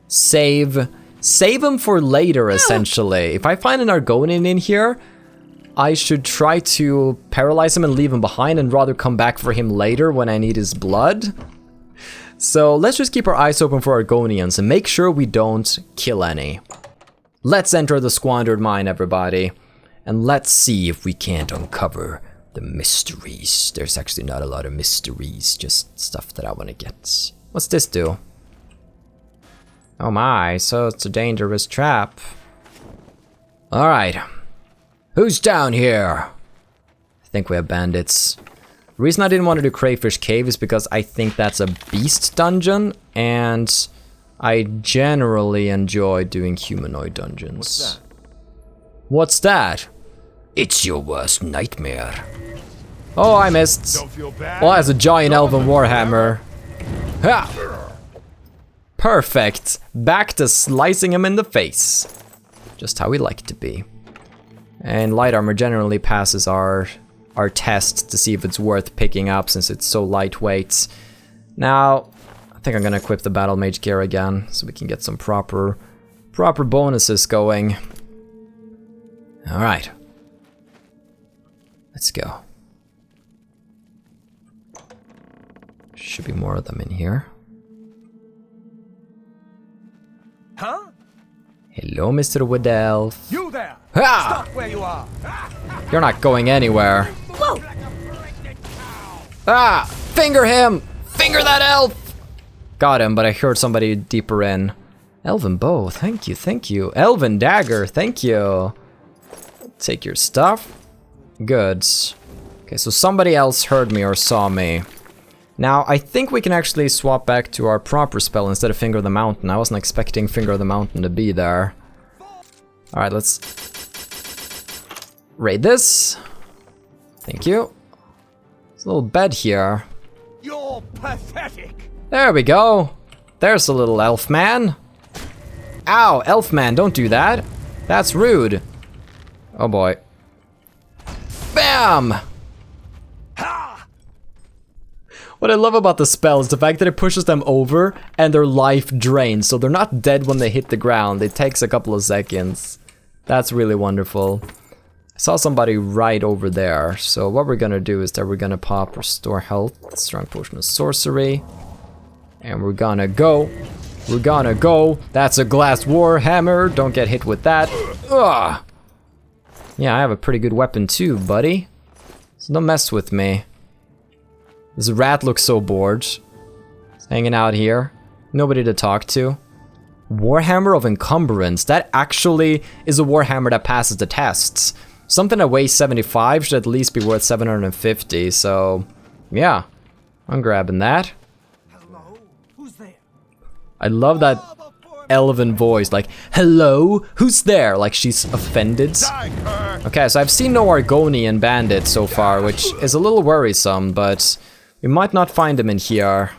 save him for later, essentially. If I find an Argonian in here, I should try to paralyze him and leave him behind and rather come back for him later when I need his blood. So let's just keep our eyes open for Argonians and make sure we don't kill any. Let's enter the squandered mine, everybody. And let's see if we can't uncover the mysteries. There's actually not a lot of mysteries, just stuff that I want to get. What's this do? Oh my, so it's a dangerous trap. Alright. Who's down here? I think we have bandits. The reason I didn't want to do Crayfish Cave is because I think that's a beast dungeon, and I generally enjoy doing humanoid dungeons. What's that? It's your worst nightmare. Oh, I missed. Oh, that's a giant elven warhammer. Ha! Perfect. Back to slicing him in the face. Just how we like it to be. And light armor generally passes our test to see if it's worth picking up since it's so lightweight. Now, I think I'm gonna equip the battlemage gear again so we can get some proper bonuses going. All right. Let's go. Should be more of them in here. Huh? Hello, Mr. Wood Elf. You there! Ha! Stop where you are! You're not going anywhere. Whoa! Ah! Finger him! Finger that elf! Got him, but I heard somebody deeper in. Elven bow, thank you, thank you. Elven dagger, thank you. Take your stuff. Good. Okay, so somebody else heard me or saw me. Now, I think we can actually swap back to our proper spell instead of Finger the Mountain. I wasn't expecting Finger the Mountain to be there. Alright, let's raid this. Thank you. There's a little bed here. You're pathetic! There we go. There's a little elf man. Ow, elf man, don't do that. That's rude. Oh boy. Bam! Ha! What I love about the spell is the fact that it pushes them over and their life drains, so they're not dead when they hit the ground. It takes a couple of seconds. That's really wonderful. I saw somebody right over there, so what we're gonna do is that we're gonna pop Restore Health, Strong Potion of Sorcery, and we're gonna go. We're gonna go. That's a glass warhammer. Don't get hit with that. Ugh. Yeah, I have a pretty good weapon too, buddy. So don't mess with me. This rat looks so bored. He's hanging out here. Nobody to talk to. Warhammer of Encumbrance. That actually is a warhammer that passes the tests. Something that weighs 75 should at least be worth 750, so yeah. I'm grabbing that. Hello? Who's there? I love that elven voice, like, hello, who's there? Like she's offended. Okay, so I've seen no Argonian bandits so far, which is a little worrisome, but we might not find them in here.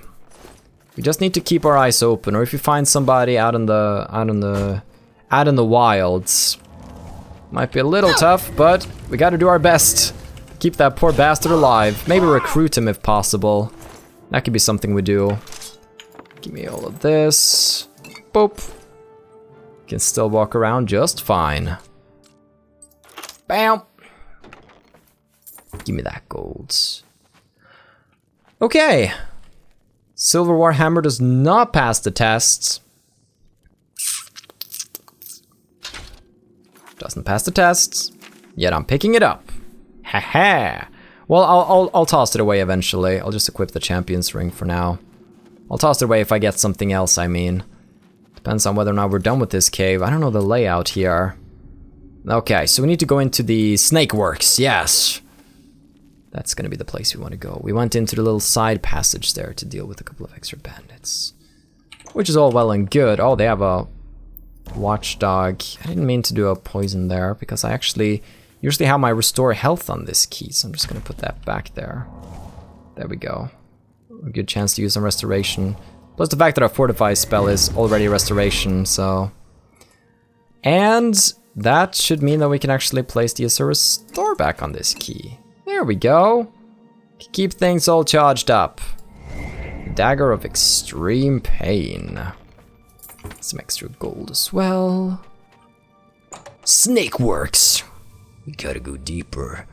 We just need to keep our eyes open, or if you find somebody out in the wilds, might be a little tough, but we gotta do our best. Keep that poor bastard alive. Maybe recruit him if possible. That could be something we do. Give me all of this. Boop. Can still walk around just fine. Bam. Give me that gold. Okay. Silver Warhammer does not pass the tests. Doesn't pass the tests. Yet I'm picking it up. Haha. Well, I'll toss it away eventually. I'll just equip the Champion's Ring for now. I'll toss it away if I get something else, I mean. Depends on whether or not we're done with this cave. I don't know the layout here. Okay, so we need to go into the Snake Works, yes. That's gonna be the place we want to go. We went into the little side passage there to deal with a couple of extra bandits. which is all well and good. Oh, they have a watchdog. I didn't mean to do a poison there because I actually usually have my restore health on this key, so I'm just gonna put that back there. There we go. A good chance to use some restoration. Plus the fact that our fortify spell is already restoration, so... And that should mean that we can actually place the Azure Restore back on this key. There we go. Keep things all charged up. Dagger of Extreme Pain. Some extra gold as well. Snake works. We gotta go deeper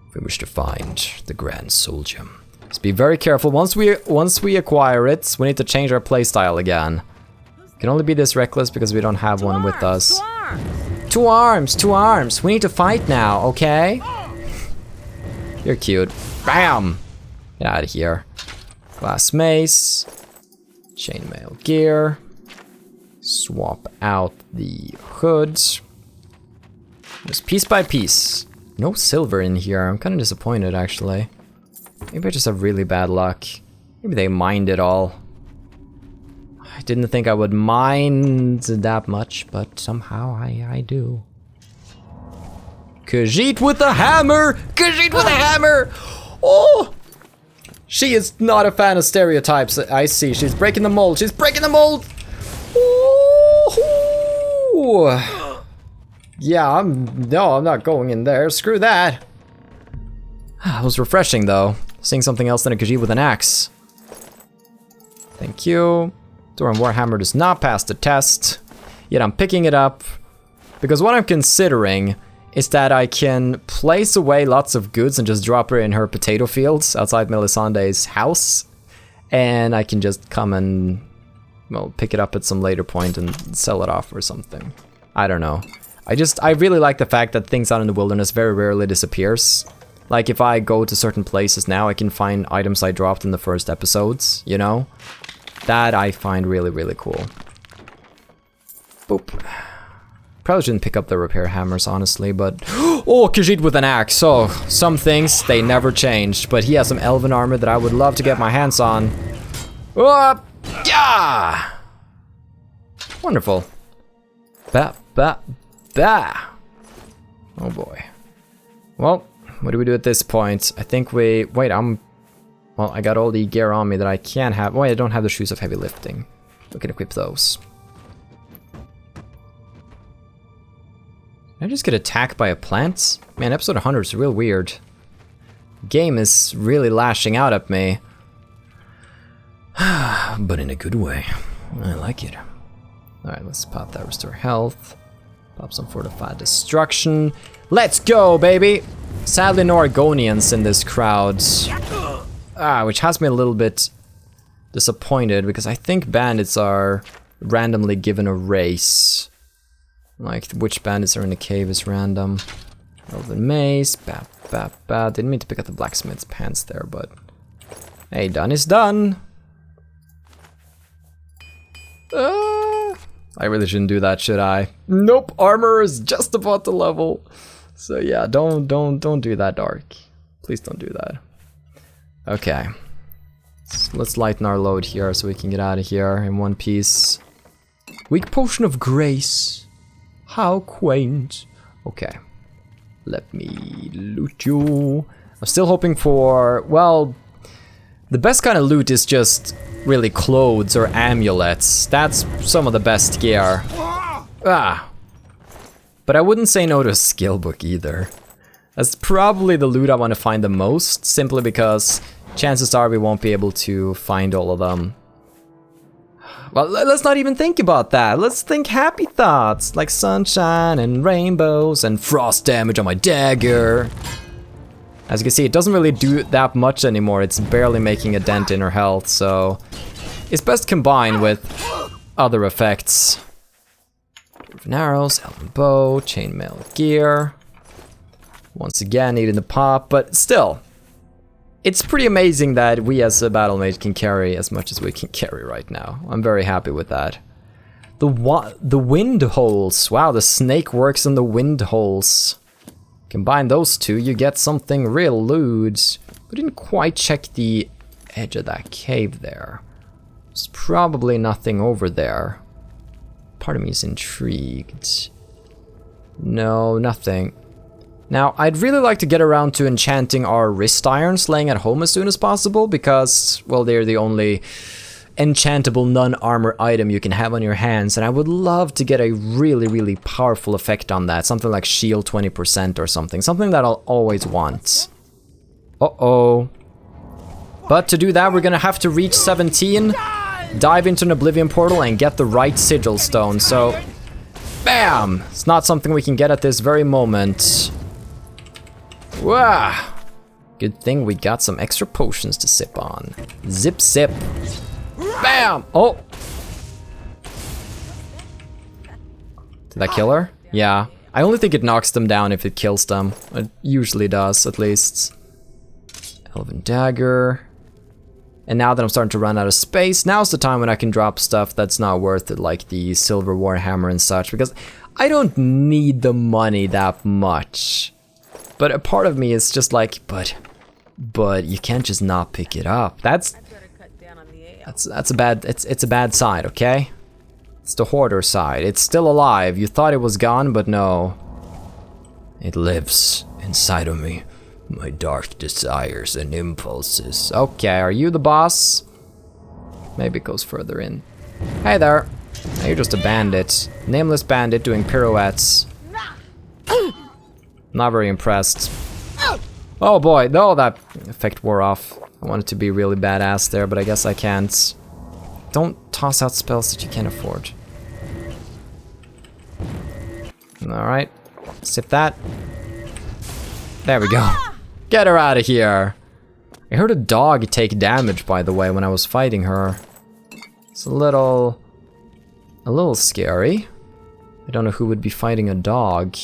if we wish to find the Grand Soul Gem. Just be very careful. Once we acquire it, we need to change our playstyle again. Can only be this reckless because we don't have one with us. Two arms. We need to fight now, okay? You're cute. Bam! Get out of here. Glass mace. Chainmail gear. Swap out the hood. Just piece by piece. No silver in here. I'm kind of disappointed, actually. Maybe I just have really bad luck. Maybe they mined it all. I didn't think I would mind that much, but somehow I do. Khajiit with a hammer! Khajiit with a hammer! Oh! She is not a fan of stereotypes, I see. She's breaking the mold. She's breaking the mold! Ooh. Yeah, I'm not going in there. Screw that. It was refreshing though, seeing something else than a Khajiit with an axe. Thank you. Doran Warhammer does not pass the test, yet I'm picking it up because what I'm considering is that I can place away lots of goods and just drop her in her potato fields outside Melisandre's house, and I can just come and, well, pick it up at some later point and sell it off or something. I don't know. I really like the fact that things out in the wilderness very rarely disappears. Like if I go to certain places now, I can find items I dropped in the first episodes, you know? That I find really, really cool. Boop. Probably shouldn't pick up the repair hammers, honestly, but... Oh, Khajiit with an axe. Oh, some things, they never changed. But he has some elven armor that I would love to get my hands on. Yeah! Wonderful. Bah. Oh boy. Well, what do we do at this point? I think we... Wait, well, I got all the gear on me that I can have. Wait, I don't have the shoes of heavy lifting. We can equip those. Did I just get attacked by a plant? Man, episode 100 is real weird. Game is really lashing out at me. But in a good way. I like it. Alright, let's pop that restore health. Pop some fortified destruction. Let's go, baby! Sadly, no Argonians in this crowd. Which has me a little bit disappointed because I think bandits are randomly given a race. Like, which bandits are in the cave is random. Elven mace, bap. Didn't mean to pick up the blacksmith's pants there, but... Hey, done is done! I really shouldn't do that, should I? Nope, armor is just about the level. So yeah, don't do that, Dark. Please don't do that. Okay. So let's lighten our load here so we can get out of here in one piece. Weak potion of grace. How quaint. Okay. Let me loot you. I'm still hoping for, well, the best kind of loot is just really clothes or amulets. That's some of the best gear. But I wouldn't say no to a skill book either. That's probably the loot I want to find the most, simply because chances are we won't be able to find all of them. Well, let's not even think about that. Let's think happy thoughts, like sunshine and rainbows and frost damage on my dagger. As you can see, it doesn't really do that much anymore. It's barely making a dent in her health, so it's best combined with other effects. Dwarven arrows, elven bow, chainmail gear. Once again, needing the pop, but still, it's pretty amazing that we as a battle mage can carry as much as we can carry right now. I'm very happy with that. The wind holes. Wow, the snake works in the wind holes. Combine those two, you get something real lewd. We didn't quite check the edge of that cave there. There's probably nothing over there. Part of me is intrigued. No, nothing. Now, I'd really like to get around to enchanting our wrist irons laying at home as soon as possible because, well, they're the only enchantable non-armor item you can have on your hands, and I would love to get a really, really powerful effect on that. Something like shield 20% or something. Something that I'll always want. Uh-oh. But to do that, we're gonna have to reach 17, dive into an Oblivion portal, and get the right sigil stone, so... Bam! It's not something we can get at this very moment. Wow! Good thing we got some extra potions to sip on. Zip, sip. Bam! Oh! Did that kill her? Yeah. I only think it knocks them down if it kills them. It usually does, at least. Elven Dagger. And now that I'm starting to run out of space, now's the time when I can drop stuff that's not worth it, like the Silver Warhammer and such, because I don't need the money that much. But a part of me is just like, but you can't just not pick it up. That's a bad side, okay? It's the hoarder side. It's still alive. You thought it was gone, but no. It lives inside of me. My dark desires and impulses. Okay, are you the boss? Maybe it goes further in. Hey there. You're just a bandit. Nameless bandit doing pirouettes. Not very impressed. Oh boy, no, that effect wore off. I wanted to be really badass there, but I guess I can't. Don't toss out spells that you can't afford. Alright, sip that. There we go. Get her out of here. I heard a dog take damage, by the way, when I was fighting her. It's a little scary. I don't know who would be fighting a dog.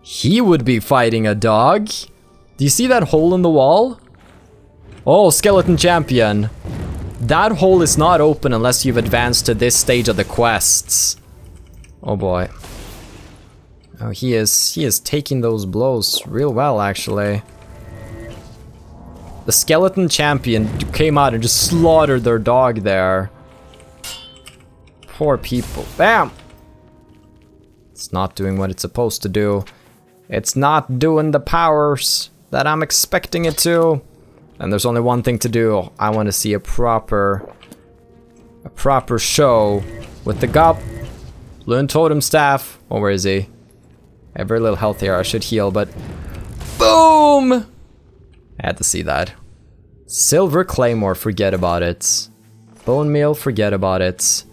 He would be fighting a dog? Do you see that hole in the wall? Oh, skeleton champion. That hole is not open unless you've advanced to this stage of the quests. Oh boy. Oh, he is taking those blows real well, actually. The skeleton champion came out and just slaughtered their dog there. Poor people. Bam! It's not doing what it's supposed to do. It's not doing the powers that I'm expecting it to. And there's only one thing to do. I want to see a proper show with the Goblin Totem Staff. Oh, where is he? I have very little health here. I should heal, but boom! I had to see that. Silver Claymore, forget about it. Bone Meal, forget about it.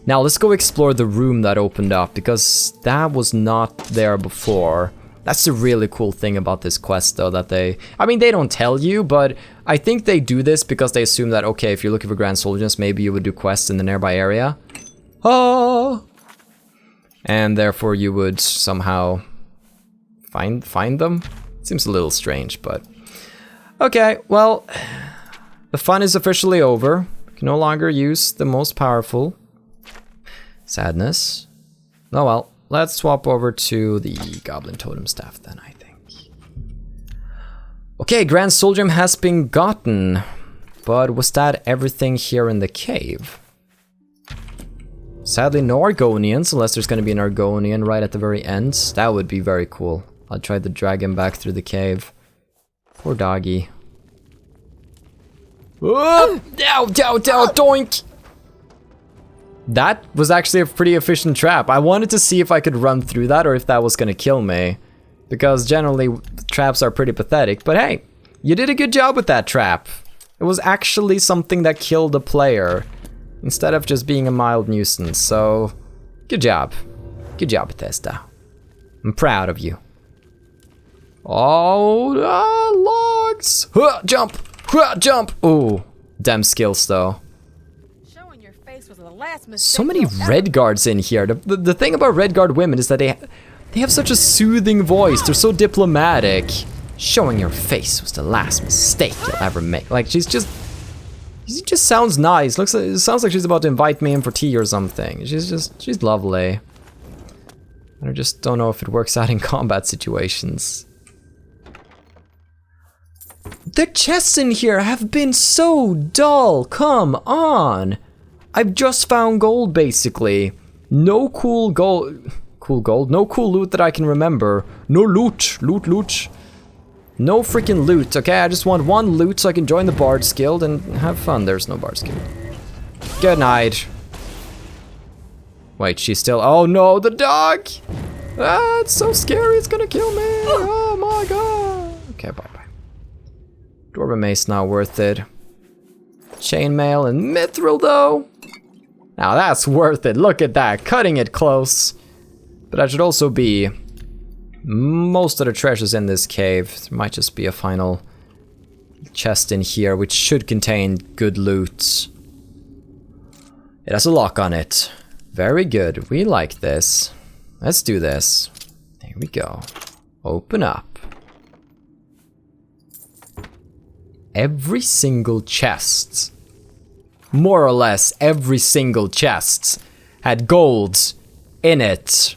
Now let's go explore the room that opened up, because that was not there before. That's the really cool thing about this quest, though, that they don't tell you, but I think they do this because they assume that, okay, if you're looking for Grand Soldiers, maybe you would do quests in the nearby area. Oh! And therefore you would somehow find them? Seems a little strange, but... Okay, well, the fun is officially over. You can no longer use the most powerful. Sadness. Oh well. Let's swap over to the Goblin Totem Staff then, I think. Okay, Grand Soldium has been gotten. But was that everything here in the cave? Sadly, no Argonians, unless there's going to be an Argonian right at the very end. That would be very cool. I'll try to drag him back through the cave. Poor doggy. Oh, dow, doink! That was actually a pretty efficient trap. I wanted to see if I could run through that or if that was gonna kill me. Because generally, traps are pretty pathetic. But hey, you did a good job with that trap. It was actually something that killed the player, instead of just being a mild nuisance. So, good job. Good job, Bethesda. I'm proud of you. Oh, logs! Jump! Jump! Ooh, damn skills though. So many Red Guards in here. The thing about Red Guard women is that they have such a soothing voice. They're so diplomatic. Showing your face was the last mistake you'll ever make. Like, she just sounds nice. It sounds like she's about to invite me in for tea or something. She's lovely. I just don't know if it works out in combat situations. The chests in here have been so dull. Come on. I've just found gold, basically. No cool gold. Cool gold? No cool loot that I can remember. No loot. Loot. No freaking loot, okay? I just want one loot so I can join the Bard's Guild and have fun. There's no Bard's Guild. Good night. Wait, she's still... Oh no, the dog! Ah, it's so scary, it's gonna kill me! Oh my god! Okay, bye-bye. Dwarven Mace not worth it. Chainmail and Mithril, though? Now that's worth it, look at that, cutting it close. But that should also be most of the treasures in this cave. There might just be a final chest in here, which should contain good loot. It has a lock on it. Very good, we like this. Let's do this. There we go. Open up. Every single chest, more or less every single chest, had gold in it.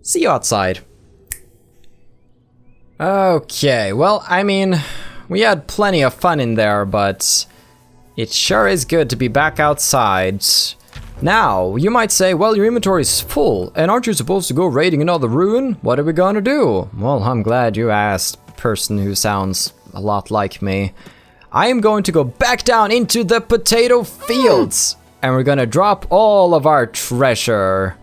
See you outside. Okay, well, I mean, we had plenty of fun in there, but it sure is good to be back outside. Now, you might say, well, your inventory is full, and aren't you supposed to go raiding another ruin? What are we gonna do? Well, I'm glad you asked, person who sounds a lot like me. I am going to go back down into the potato fields, and we're gonna drop all of our treasure.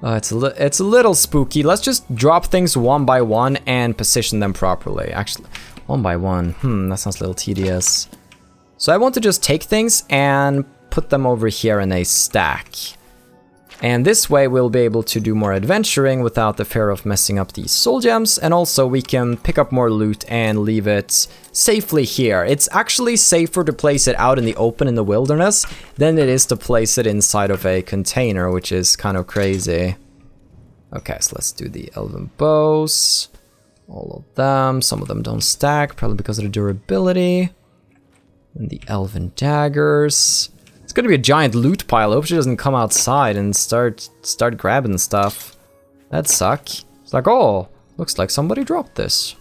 It's a little spooky. Let's just drop things one by one and position them properly. Actually, one by one. That sounds a little tedious. So I want to just take things and put them over here in a stack. And this way we'll be able to do more adventuring without the fear of messing up these soul gems, and also we can pick up more loot and leave it safely here. It's actually safer to place it out in the open in the wilderness than it is to place it inside of a container, which is kind of crazy. Okay, so let's do the elven bows. All of them. Some of them don't stack, probably because of the durability. And the elven daggers. It's gonna be a giant loot pile. I hope she doesn't come outside and start grabbing stuff. That'd suck. It's like, oh, looks like somebody dropped this.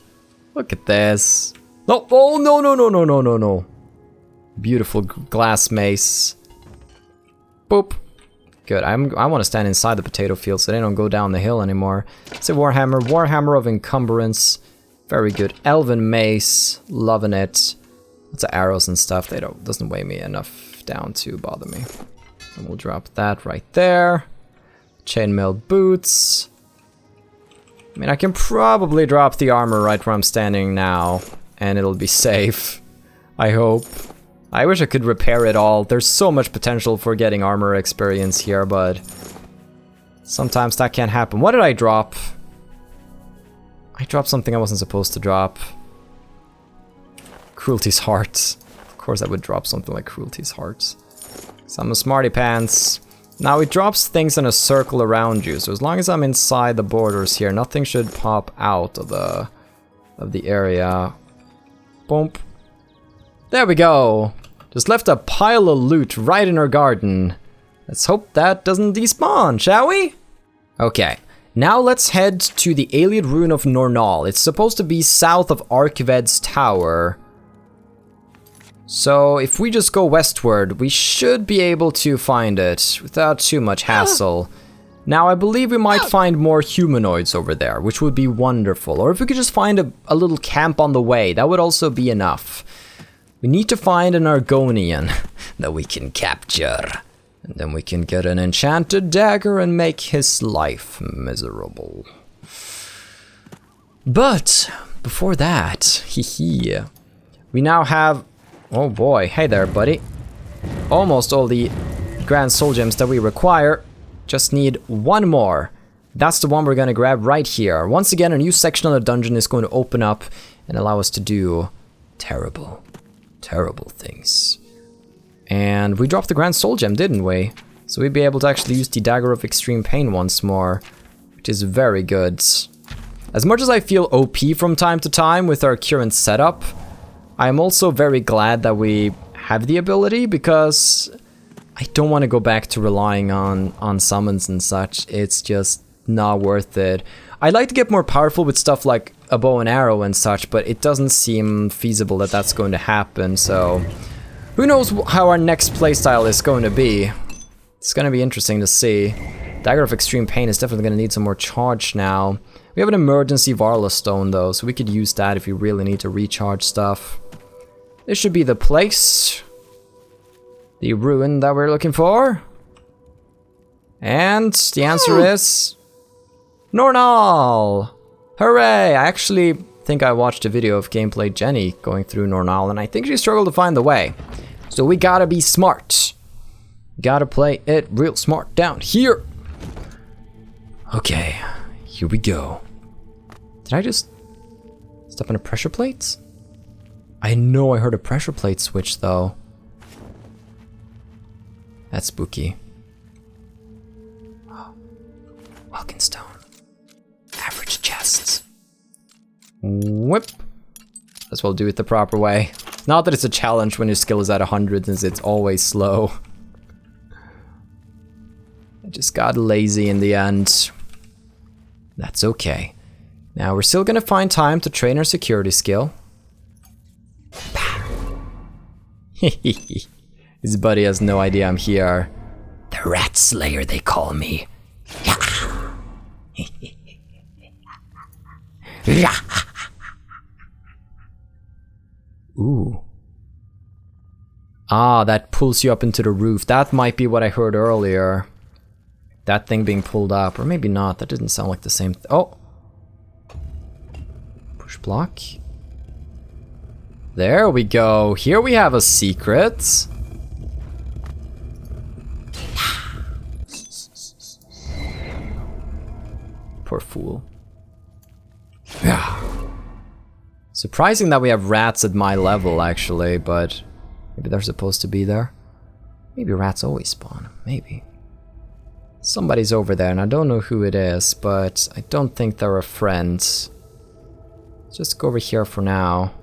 Look at this. No, oh no. Beautiful glass mace. Boop. Good. I want to stand inside the potato field so they don't go down the hill anymore. It's a Warhammer of encumbrance. Very good. Elven mace. Loving it. Lots of arrows and stuff. Doesn't weigh me enough down to bother me. And we'll drop that right there. Chainmail boots. I mean, I can probably drop the armor right where I'm standing now, and it'll be safe. I hope. I wish I could repair it all. There's so much potential for getting armor experience here, but sometimes that can't happen. What did I drop? I dropped something I wasn't supposed to drop. Cruelty's Heart. Of course I would drop something like Cruelty's Heart. So I'm a smarty pants. Now it drops things in a circle around you, so as long as I'm inside the borders here, nothing should pop out of the area. Boom. There we go. Just left a pile of loot right in our garden. Let's hope that doesn't despawn, shall we? Okay. Now let's head to the Alien Ruin of Nornal. It's supposed to be south of Arkved's Tower. So if we just go westward, we should be able to find it without too much hassle. Now I believe we might find more humanoids over there, which would be wonderful. Or if we could just find a little camp on the way, that would also be enough. We need to find an Argonian that we can capture. And then we can get an enchanted dagger and make his life miserable. But before that, we now have... Oh boy, hey there, buddy. Almost all the grand soul gems that we require. Just need one more. That's the one we're gonna grab right here. Once again, a new section of the dungeon is going to open up and allow us to do terrible, terrible things. And we dropped the grand soul gem, didn't we? So we'd be able to actually use the Dagger of Extreme Pain once more, which is very good. As much as I feel OP from time to time with our current setup, I'm also very glad that we have the ability, because I don't want to go back to relying on summons and such. It's just not worth it. I'd like to get more powerful with stuff like a bow and arrow and such, but it doesn't seem feasible that that's going to happen, so... Who knows how our next playstyle is going to be. It's going to be interesting to see. Dagger of Extreme Pain is definitely going to need some more charge now. We have an emergency Varla Stone though, so we could use that if we really need to recharge stuff. This should be the place. The ruin that we're looking for. And the answer is... Nornal! Hooray! I actually think I watched a video of gameplay Jenny going through Nornal, and I think she struggled to find the way. So we gotta be smart. Gotta play it real smart down here. Okay, here we go. Did I just step on a pressure plate? I know I heard a pressure plate switch though. That's spooky. Walkenstone. Average chests. Whip. As well do it the proper way. Not that it's a challenge when your skill is at 100, since it's always slow. I just got lazy in the end. That's okay. Now we're still gonna find time to train our security skill. His buddy has no idea I'm here. The Rat Slayer, they call me. Ooh. Ah, that pulls you up into the roof. That might be what I heard earlier. That thing being pulled up, or maybe not. That didn't sound like the same. Oh. Push block. There we go. Here we have a secret. Poor fool. Surprising that we have rats at my level, actually, but maybe they're supposed to be there. Maybe rats always spawn. Maybe. Somebody's over there, and I don't know who it is, but I don't think they're a friend. Let's just go over here for now.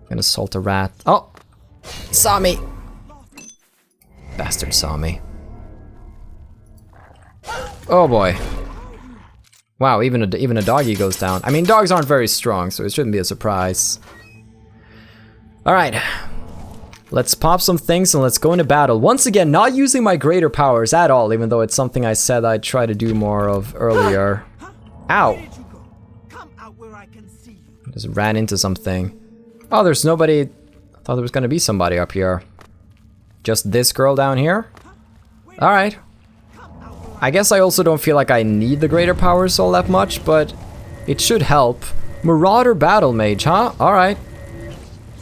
I'm gonna assault a rat. Oh! Saw me! Bastard saw me. Oh boy. Wow, even a doggy goes down. I mean, dogs aren't very strong, so it shouldn't be a surprise. Alright. Let's pop some things and let's go into battle. Once again, not using my greater powers at all, even though it's something I said I'd try to do more of earlier. Ow! Just ran into something. Oh, there's nobody. I thought there was gonna be somebody up here. Just this girl down here? Alright. I guess I also don't feel like I need the greater powers all that much, but it should help. Marauder Battlemage, huh? Alright.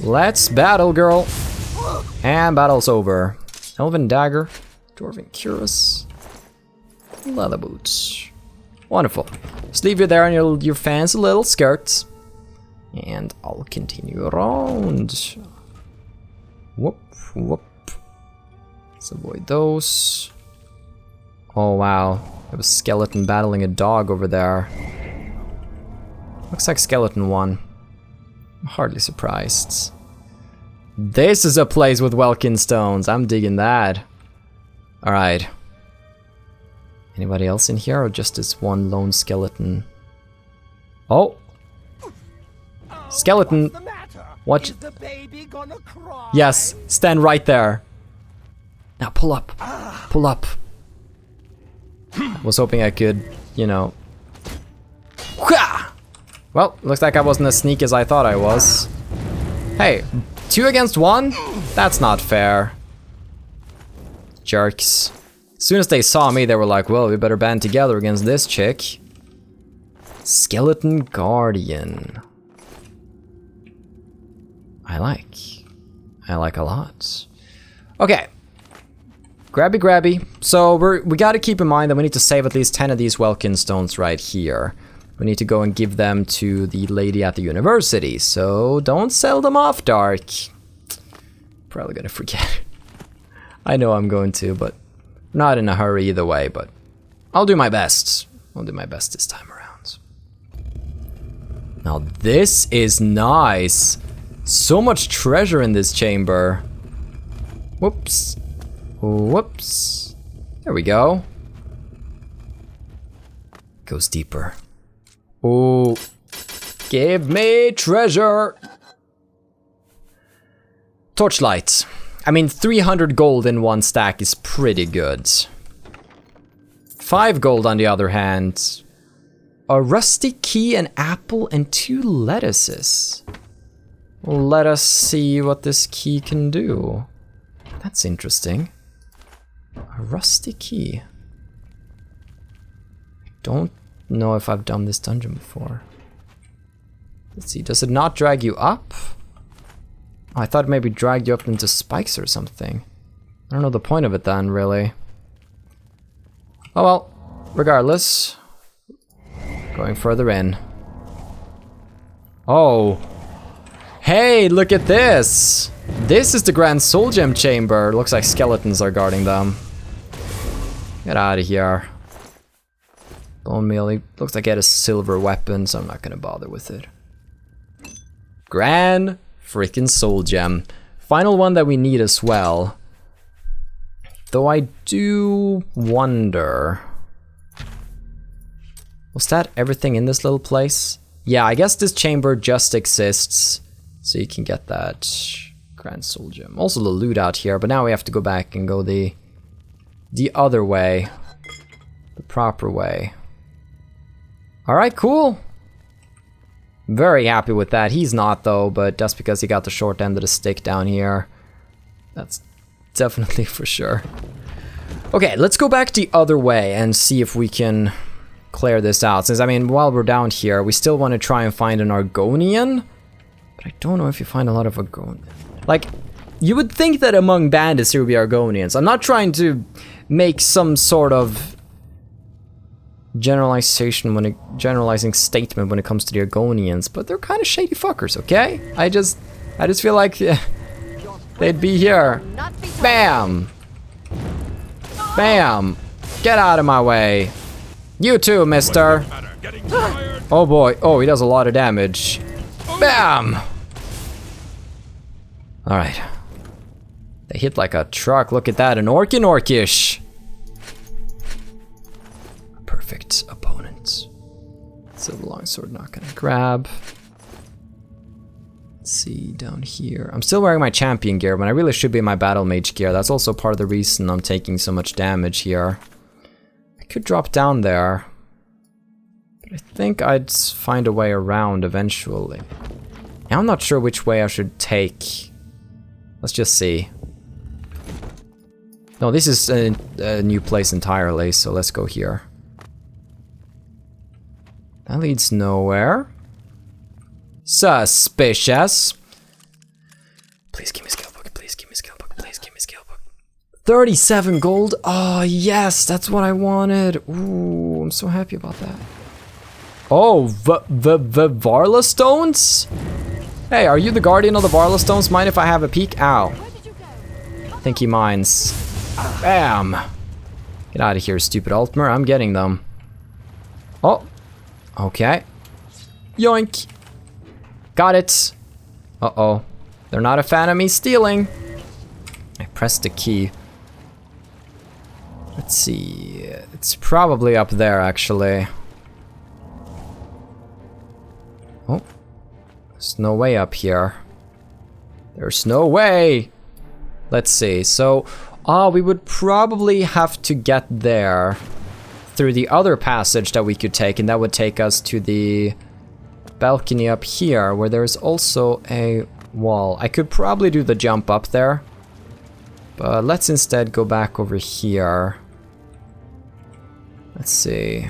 Let's battle, girl. And battle's over. Elven Dagger. Dwarven Cuirass. Leather Boots. Wonderful. Just leave you there in your fancy little skirts. And I'll continue around. Whoop, whoop. Let's avoid those. Oh wow, there was a skeleton battling a dog over there. Looks like skeleton won. I'm hardly surprised. This is a place with Welkin stones. I'm digging that. Alright. Anybody else in here or just this one lone skeleton? Oh! Skeleton! What? Yes, stand right there. Now pull up. Pull up. Was hoping I could, you know. Well, looks like I wasn't as sneaky as I thought I was. Hey, 2 against 1? That's not fair. Jerks. As soon as they saw me, they were like, well, we better band together against this chick. Skeleton Guardian. I like a lot. Okay. Grabby grabby. So we gotta keep in mind that we need to save at least 10 of these Welkin stones right here. We need to go and give them to the lady at the university, so don't sell them off, Dark. Probably gonna forget. I know I'm going to, but not in a hurry either way, but I'll do my best. I'll do my best this time around. Now this is nice. So much treasure in this chamber. Whoops. Whoops. There we go. goes deeper. Oh, give me treasure. Torchlight. I mean, 300 gold in one stack is pretty good. 5 gold on the other hand. A rusty key, an apple, and 2 lettuces. Let us see what this key can do. That's interesting. A rusty key. I don't know if I've done this dungeon before. Let's see, does it not drag you up? Oh, I thought it maybe dragged you up into spikes or something. I don't know the point of it then, really. Oh well, regardless. Going further in. Oh. Hey, look at this! This is the Grand Soul Gem Chamber. Looks like skeletons are guarding them. Get out of here. Bone meal, he looks like he had a silver weapon, so I'm not gonna bother with it. Grand freaking Soul Gem. Final one that we need as well. Though I do wonder... Was that everything in this little place? Yeah, I guess this chamber just exists, so you can get that Grand Soul Gem. Also the loot out here, but now we have to go back and go the other way. The proper way. Alright, cool. Very happy with that. He's not though, but that's because he got the short end of the stick down here. That's definitely for sure. Okay, let's go back the other way and see if we can clear this out. Since, I mean, while we're down here, we still want to try and find an Argonian. But I don't know if you find a lot of Argonian. Like, you would think that among bandits there would be Argonians. I'm not trying to make some sort of generalizing statement when it comes to the Argonians, but they're kind of shady fuckers, okay? I just feel like they'd be here. Bam! Bam! Get out of my way. You too, mister. Oh boy. Oh, he does a lot of damage. Bam! Alright. They hit like a truck. Look at that. An orcish. Perfect opponent. Silver longsword not gonna grab. Let's see down here. I'm still wearing my champion gear, but I really should be in my battlemage gear. That's also part of the reason I'm taking so much damage here. I could drop down there, but I think I'd find a way around eventually. Now, I'm not sure which way I should take. Let's just see. No, this is a new place entirely, so let's go here. That leads nowhere. Suspicious. Please give me skill book. Please give me skill book. Please give me skill book. 37 gold. Oh, yes, that's what I wanted. Ooh, I'm so happy about that. Oh, the Varla Stones? Hey, are you the guardian of the Varla Stones? Mind if I have a peek? Ow. I think he minds. Bam. Get out of here, stupid Altmer. I'm getting them. Oh. Okay. Yoink. Got it. Uh-oh. They're not a fan of me stealing. I pressed the key. Let's see. It's probably up there, actually. Oh. There's no way up here. There's no way. Let's see. So, we would probably have to get there through the other passage that we could take, and that would take us to the balcony up here, where there's also a wall. I could probably do the jump up there, but let's instead go back over here. Let's see.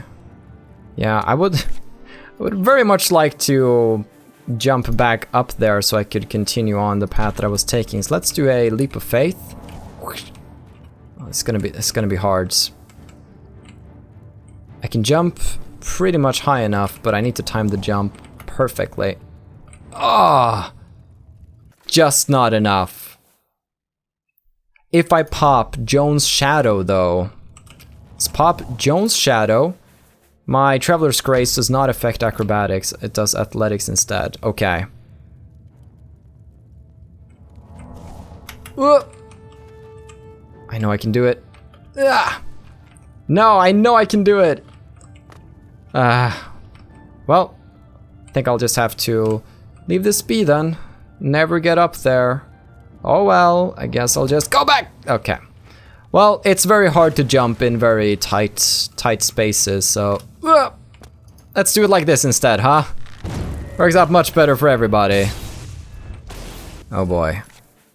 Yeah, I would very much like to jump back up there so I could continue on the path that I was taking. So let's do a leap of faith. Oh, it's gonna be hard. I can jump pretty much high enough, but I need to time the jump perfectly. Ah, just not enough. If I pop Jones' Shadow, though, let's pop Jones' Shadow. My Traveler's Grace does not affect acrobatics; it does athletics instead. Okay. I know I can do it. Ah! No, I know I can do it. Well, I think I'll just have to leave this be then. Never get up there. Oh well, I guess I'll just go back. Okay. Well, it's very hard to jump in very tight spaces, so let's do it like this instead, huh? Works out much better for everybody. Oh boy.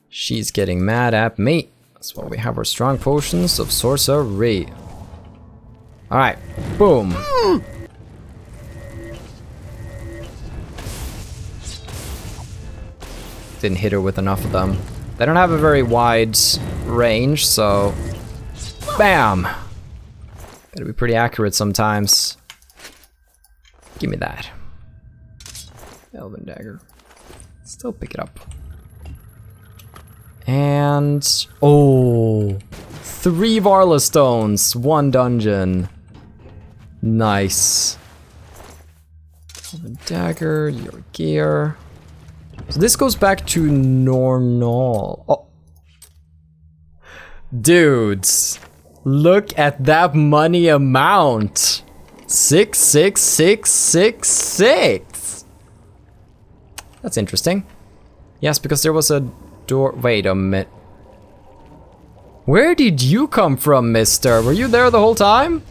She's getting mad at me. That's why we have our strong potions of sorcery. Alright, boom. Didn't hit her with enough of them. They don't have a very wide range, so bam! Gotta be pretty accurate sometimes. Give me that. Elven dagger. Still pick it up. And oh, 3 Varla stones, 1 dungeon. Nice. Elven dagger, your gear. So this goes back to normal. Oh. Dudes, look at that money amount. 66666. That's interesting. Yes, because there was a door. Wait a minute. Where did you come from, mister? Were you there the whole time?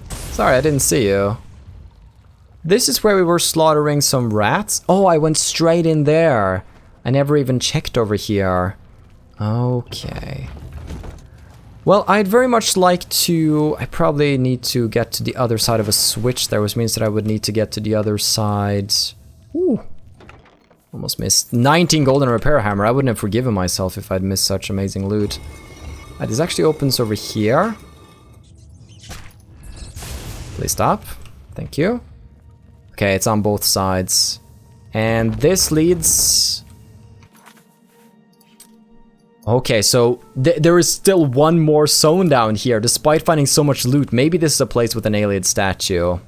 Sorry, I didn't see you. This is where we were slaughtering some rats. Oh, I went straight in there. I never even checked over here. Okay. Well, I'd very much like to... I probably need to get to the other side of a switch there, which means that I would need to get to the other side. Ooh. Almost missed. 19 golden repair hammer. I wouldn't have forgiven myself if I'd missed such amazing loot. This actually opens over here. Please stop. Thank you. Okay, it's on both sides. And this leads... Okay, so there is still one more zone down here, despite finding so much loot. Maybe this is a place with an alien statue.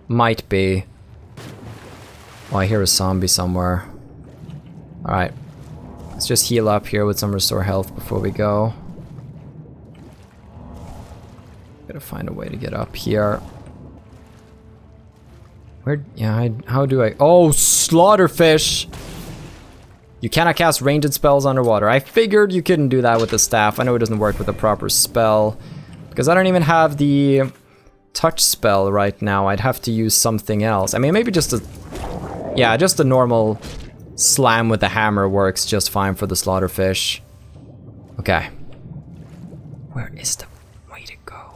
Might be. Oh, I hear a zombie somewhere. Alright. Let's just heal up here with some restore health before we go. Gotta find a way to get up here. Where? Yeah, how do I... Oh, slaughterfish! You cannot cast ranged spells underwater. I figured you couldn't do that with the staff. I know it doesn't work with a proper spell. Because I don't even have the touch spell right now. I'd have to use something else. I mean, maybe just a... Yeah, just a normal slam with the hammer works just fine for the slaughterfish. Okay. Where is the way to go?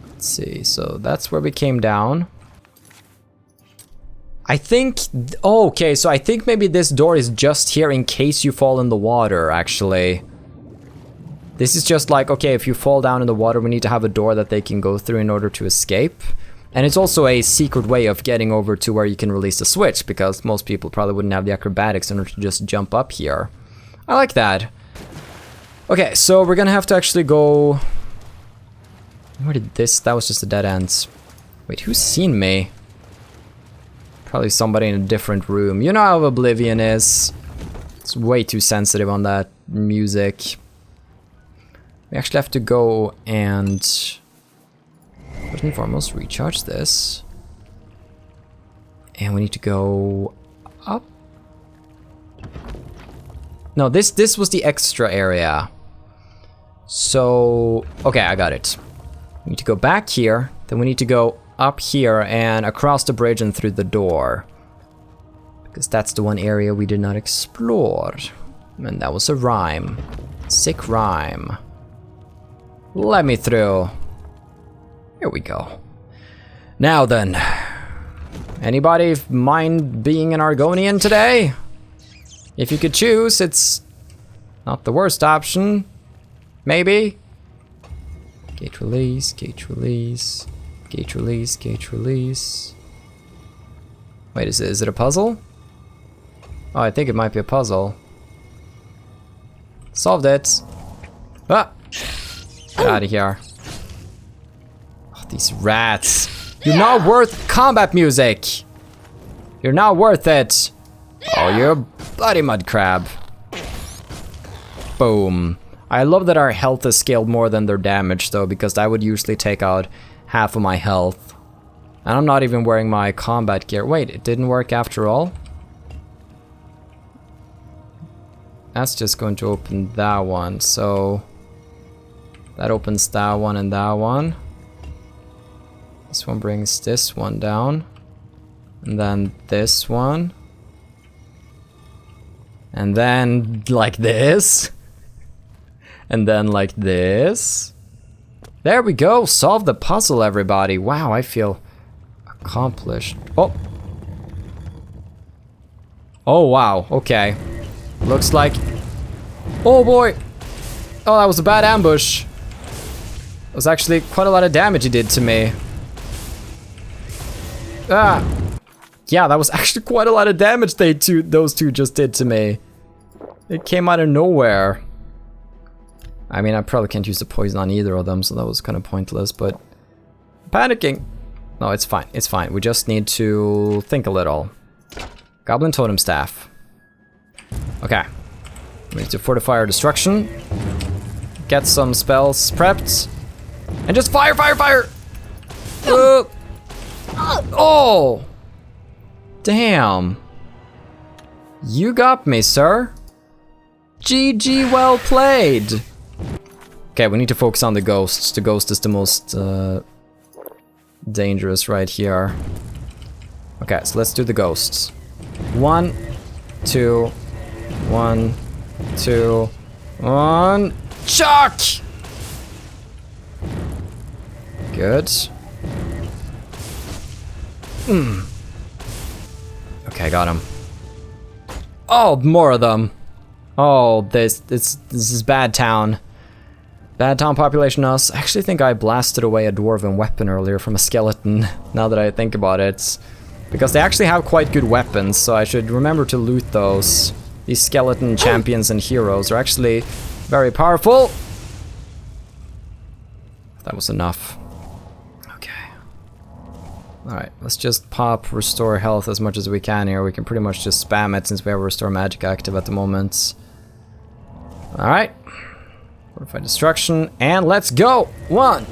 Let's see. So that's where we came down. I think... Oh, okay, so I think maybe this door is just here in case you fall in the water, actually. This is just like, okay, if you fall down in the water, we need to have a door that they can go through in order to escape. And it's also a secret way of getting over to where you can release the switch, because most people probably wouldn't have the acrobatics in order to just jump up here. I like that. Okay, so we're gonna have to actually go... Where did this... That was just a dead end. Wait, who's seen me? Probably somebody in a different room. You know how Oblivion is. It's way too sensitive on that music. We actually have to go and... First and foremost, recharge this. And we need to go up. No, this was the extra area. So, okay, I got it. We need to go back here, then we need to go up here and across the bridge and through the door. Because that's the one area we did not explore. And that was a rhyme. Sick rhyme. Let me through. Here we go. Now then. Anybody mind being an Argonian today? If you could choose, it's not the worst option. Maybe. Gate release, gate release. Gate release, gate release. Wait, is it a puzzle? Oh, I think it might be a puzzle. Solved it. Ah! Get out of here. Oh, these rats. You're not worth combat music. You're not worth it. Oh, you're a bloody mud crab. Boom. I love that our health is scaled more than their damage though, because that would usually take out half of my health. And I'm not even wearing my combat gear. Wait, it didn't work after all? That's just going to open that one, so... that opens that one and that one. This one brings this one down. And then this one. And then like this. And then like this. There we go, solve the puzzle, everybody. Wow, I feel accomplished. Oh. Oh, wow, okay. Looks like... oh boy! Oh, that was a bad ambush. It was actually quite a lot of damage he did to me. Ah! Yeah, that was actually quite a lot of damage those two just did to me. It came out of nowhere. I mean, I probably can't use the poison on either of them, so that was kind of pointless, but... panicking! No, it's fine, it's fine. We just need to think a little. Goblin Totem Staff. Okay. We need to fortify our destruction. Get some spells prepped. And just fire, fire, fire! Oh! Damn. You got me, sir. GG, well played. Okay, we need to focus on the ghosts. The ghost is the most dangerous right here. Okay, so let's do the ghosts. 1, 2, 1, 2, 1. Chuck! Good. Okay, got him. Oh, more of them. Oh, this is bad town. Bad town population us. I actually think I blasted away a dwarven weapon earlier from a skeleton, now that I think about it. Because they actually have quite good weapons, so I should remember to loot those. These skeleton champions and heroes are actually very powerful. That was enough. Okay. Alright, let's just pop restore health as much as we can here. We can pretty much just spam it since we have restore magic active at the moment. Alright. Fortify destruction, and let's go! 1,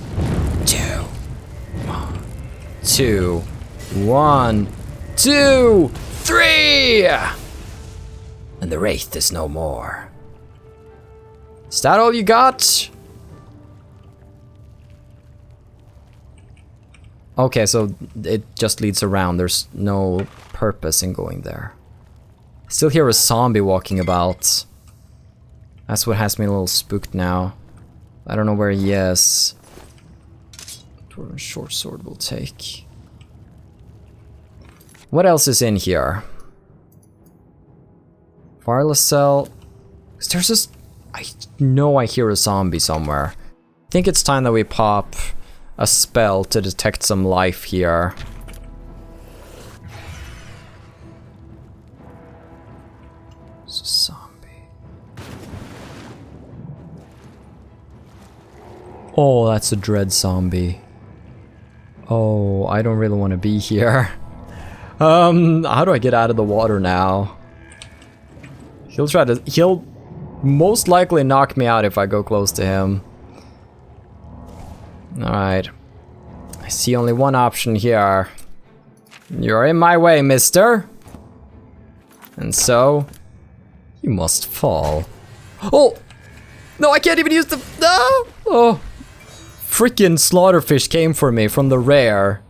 2, 1, 2, 1, 2, 3! And the wraith is no more. Is that all you got? Okay, so it just leads around. There's no purpose in going there. I still hear a zombie walking about. That's what has me a little spooked now. I don't know where he is. Dwarven short sword will take. What else is in here? Wireless cell. There's this... I know I hear a zombie somewhere. I think it's time that we pop a spell to detect some life here. It's a zombie. Oh, that's a dread zombie. Oh, I don't really want to be here. How do I get out of the water now? He'll most likely knock me out if I go close to him. Alright. I see only one option here. You're in my way, mister. And so, you must fall. Oh! No, I can't even use the... Ah! Oh! Freaking slaughterfish came for me from the rare.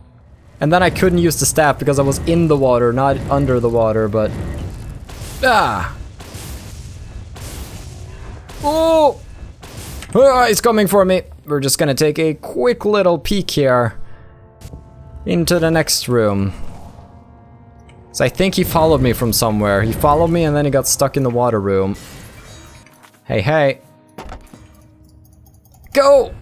And then I couldn't use the staff because I was in the water, not under the water, but... Ah! Oh! Oh, he's coming for me. We're just gonna take a quick little peek here into the next room. So I think he followed me from somewhere. He followed me and then he got stuck in the water room. Hey, hey. Go!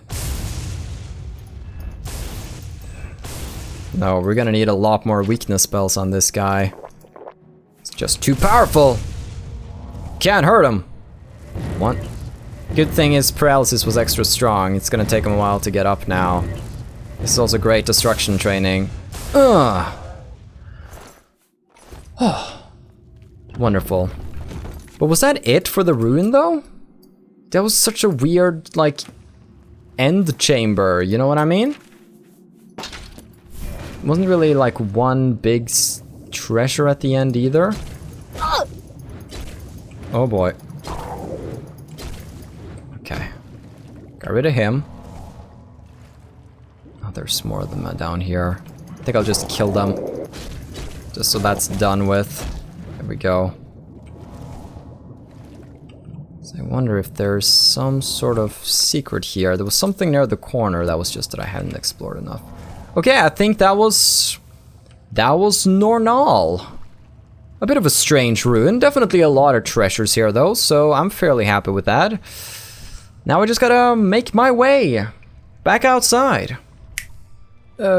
No, we're gonna need a lot more weakness spells on this guy. It's just too powerful. Can't hurt him. One. Good thing is paralysis was extra strong. It's gonna take him a while to get up now. This is also great destruction training. Ugh. Oh. Wonderful. But was that it for the ruin though? That was such a weird, like, end chamber, you know what I mean? It wasn't really like one big treasure at the end either. Oh boy. Okay. Got rid of him. Oh, there's more of them down here. I think I'll just kill them. Just so that's done with. There we go. So I wonder if there's some sort of secret here. There was something near the corner that was just that I hadn't explored enough. Okay, I think that was Nornal. A bit of a strange ruin. Definitely a lot of treasures here though, so I'm fairly happy with that. Now I just gotta make my way back outside.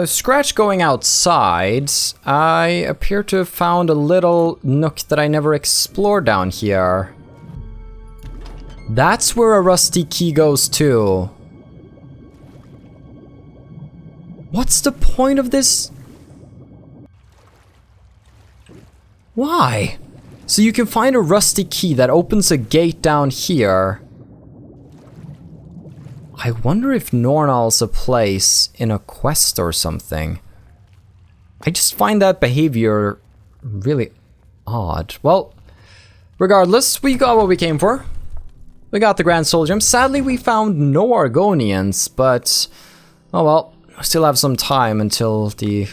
Scratch going outside, I appear to have found a little nook that I never explored down here. That's where a rusty key goes to. What's the point of this? Why? So you can find a rusty key that opens a gate down here. I wonder if Nornal's a place in a quest or something. I just find that behavior really odd. Well, regardless, we got what we came for. We got the Grand Soul Gem. Sadly, we found no Argonians, but oh well, we still have some time until the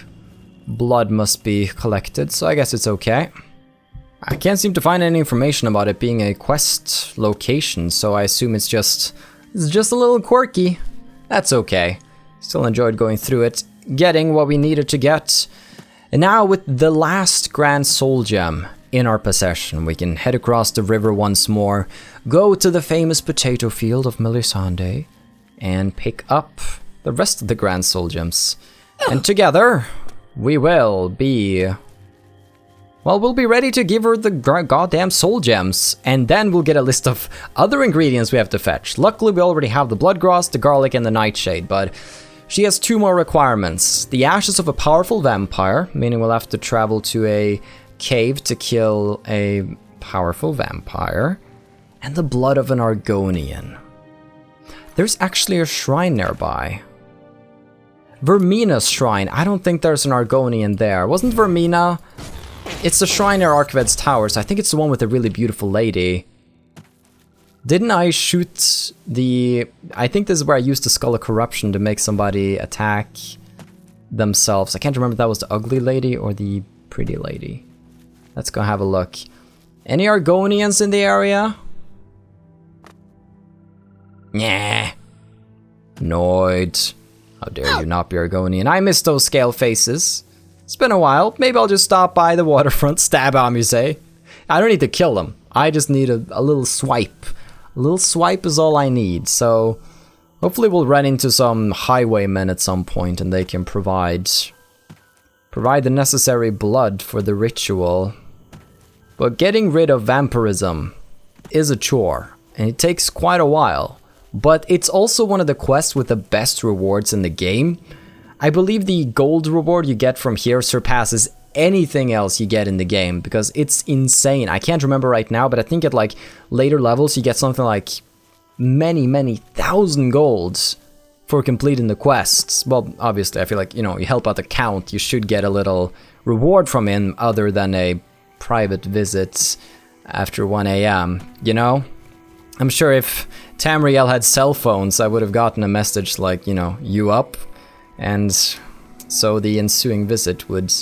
blood must be collected, so I guess it's okay. I can't seem to find any information about it being a quest location, so I assume it's just a little quirky. That's okay. Still enjoyed going through it, getting what we needed to get. And now with the last Grand Soul Gem in our possession, we can head across the river once more, go to the famous potato field of Melisande, and pick up the rest of the Grand Soul Gems. And together, we will be... well, we'll be ready to give her the goddamn soul gems, and then we'll get a list of other ingredients we have to fetch. Luckily, we already have the bloodgross, the garlic, and the nightshade, but she has 2 more requirements. The ashes of a powerful vampire, meaning we'll have to travel to a cave to kill a powerful vampire, and the blood of an Argonian. There's actually a shrine nearby. Vermina's shrine. I don't think there's an Argonian there. Wasn't Vermina... it's the shrine near Archved's Tower, so I think it's the one with the really beautiful lady. Didn't I shoot the... I think this is where I used the Skull of Corruption to make somebody attack themselves. I can't remember if that was the ugly lady or the pretty lady. Let's go have a look. Any Argonians in the area? Nah. Noid. How dare you not be Argonian. I miss those scale faces. It's been a while. Maybe I'll just stop by the waterfront, stab Amuse. I don't need to kill them. I just need a little swipe. A little swipe is all I need. So hopefully we'll run into some highwaymen at some point and they can provide the necessary blood for the ritual. But getting rid of vampirism is a chore, and it takes quite a while. But it's also one of the quests with the best rewards in the game. I believe the gold reward you get from here surpasses anything else you get in the game, because it's insane. I can't remember right now, but I think at like later levels you get something like many thousand golds for completing the quests. Well, obviously I feel like, you know, you help out the count, you should get a little reward from him other than a private visit after 1 AM, you know? I'm sure if Tamriel had cell phones, I would have gotten a message like, you know, you up? And so the ensuing visit would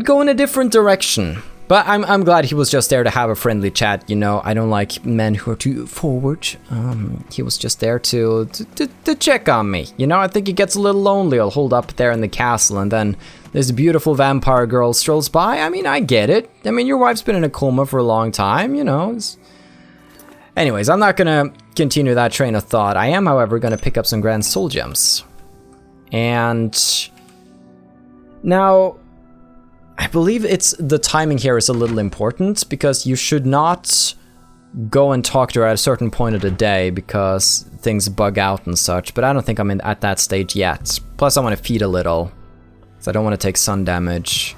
go in a different direction. But I'm glad he was just there to have a friendly chat, you know. I don't like men who are too forward. He was just there to check on me. You know, I think he gets a little lonely. I'll hold up there in the castle and then this beautiful vampire girl strolls by. I mean, I get it. I mean, your wife's been in a coma for a long time, you know. Anyways, I'm not gonna continue that train of thought. I am, however, gonna pick up some Grand Soul Gems. And now, I believe the timing here is a little important, because you should not go and talk to her at a certain point of the day because things bug out and such, but I don't think I'm at that stage yet. Plus I want to feed a little, so I don't want to take sun damage.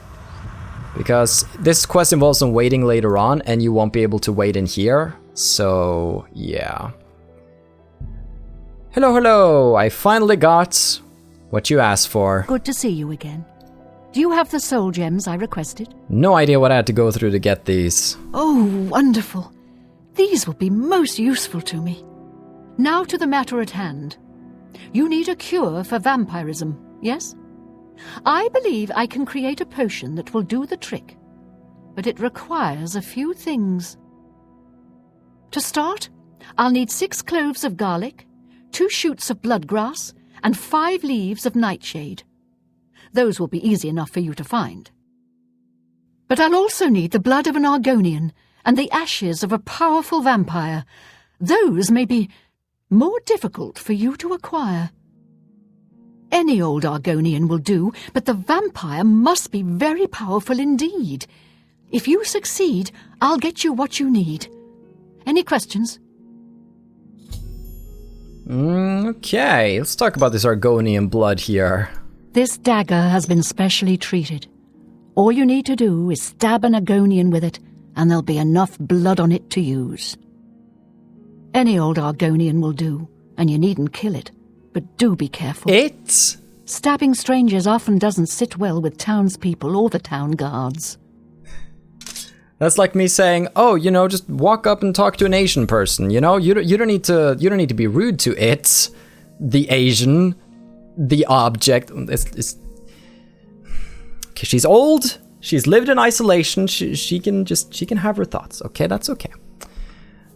Because this quest involves some waiting later on, and you won't be able to wait in here. So, yeah. Hello, hello! I finally got what you asked for. Good to see you again. Do you have the soul gems I requested? No idea what I had to go through to get these. Oh, wonderful. These will be most useful to me. Now to the matter at hand. You need a cure for vampirism, yes? I believe I can create a potion that will do the trick, but it requires a few things. To start, I'll need 6 cloves of garlic, 2 shoots of bloodgrass, and 5 leaves of nightshade. Those will be easy enough for you to find. But I'll also need the blood of an Argonian and the ashes of a powerful vampire. Those may be more difficult for you to acquire. Any old Argonian will do, but the vampire must be very powerful indeed. If you succeed, I'll get you what you need. Any questions? Okay, let's talk about this Argonian blood here. This dagger has been specially treated. All you need to do is stab an Argonian with it, and there'll be enough blood on it to use. Any old Argonian will do, and you needn't kill it, but do be careful. Stabbing strangers often doesn't sit well with townspeople or the town guards. That's like me saying, oh, you know, just walk up and talk to an Asian person, you know? You don't need to be rude to it, the Asian, the object. Okay, she's old. She's lived in isolation. She can have her thoughts. Okay, that's okay.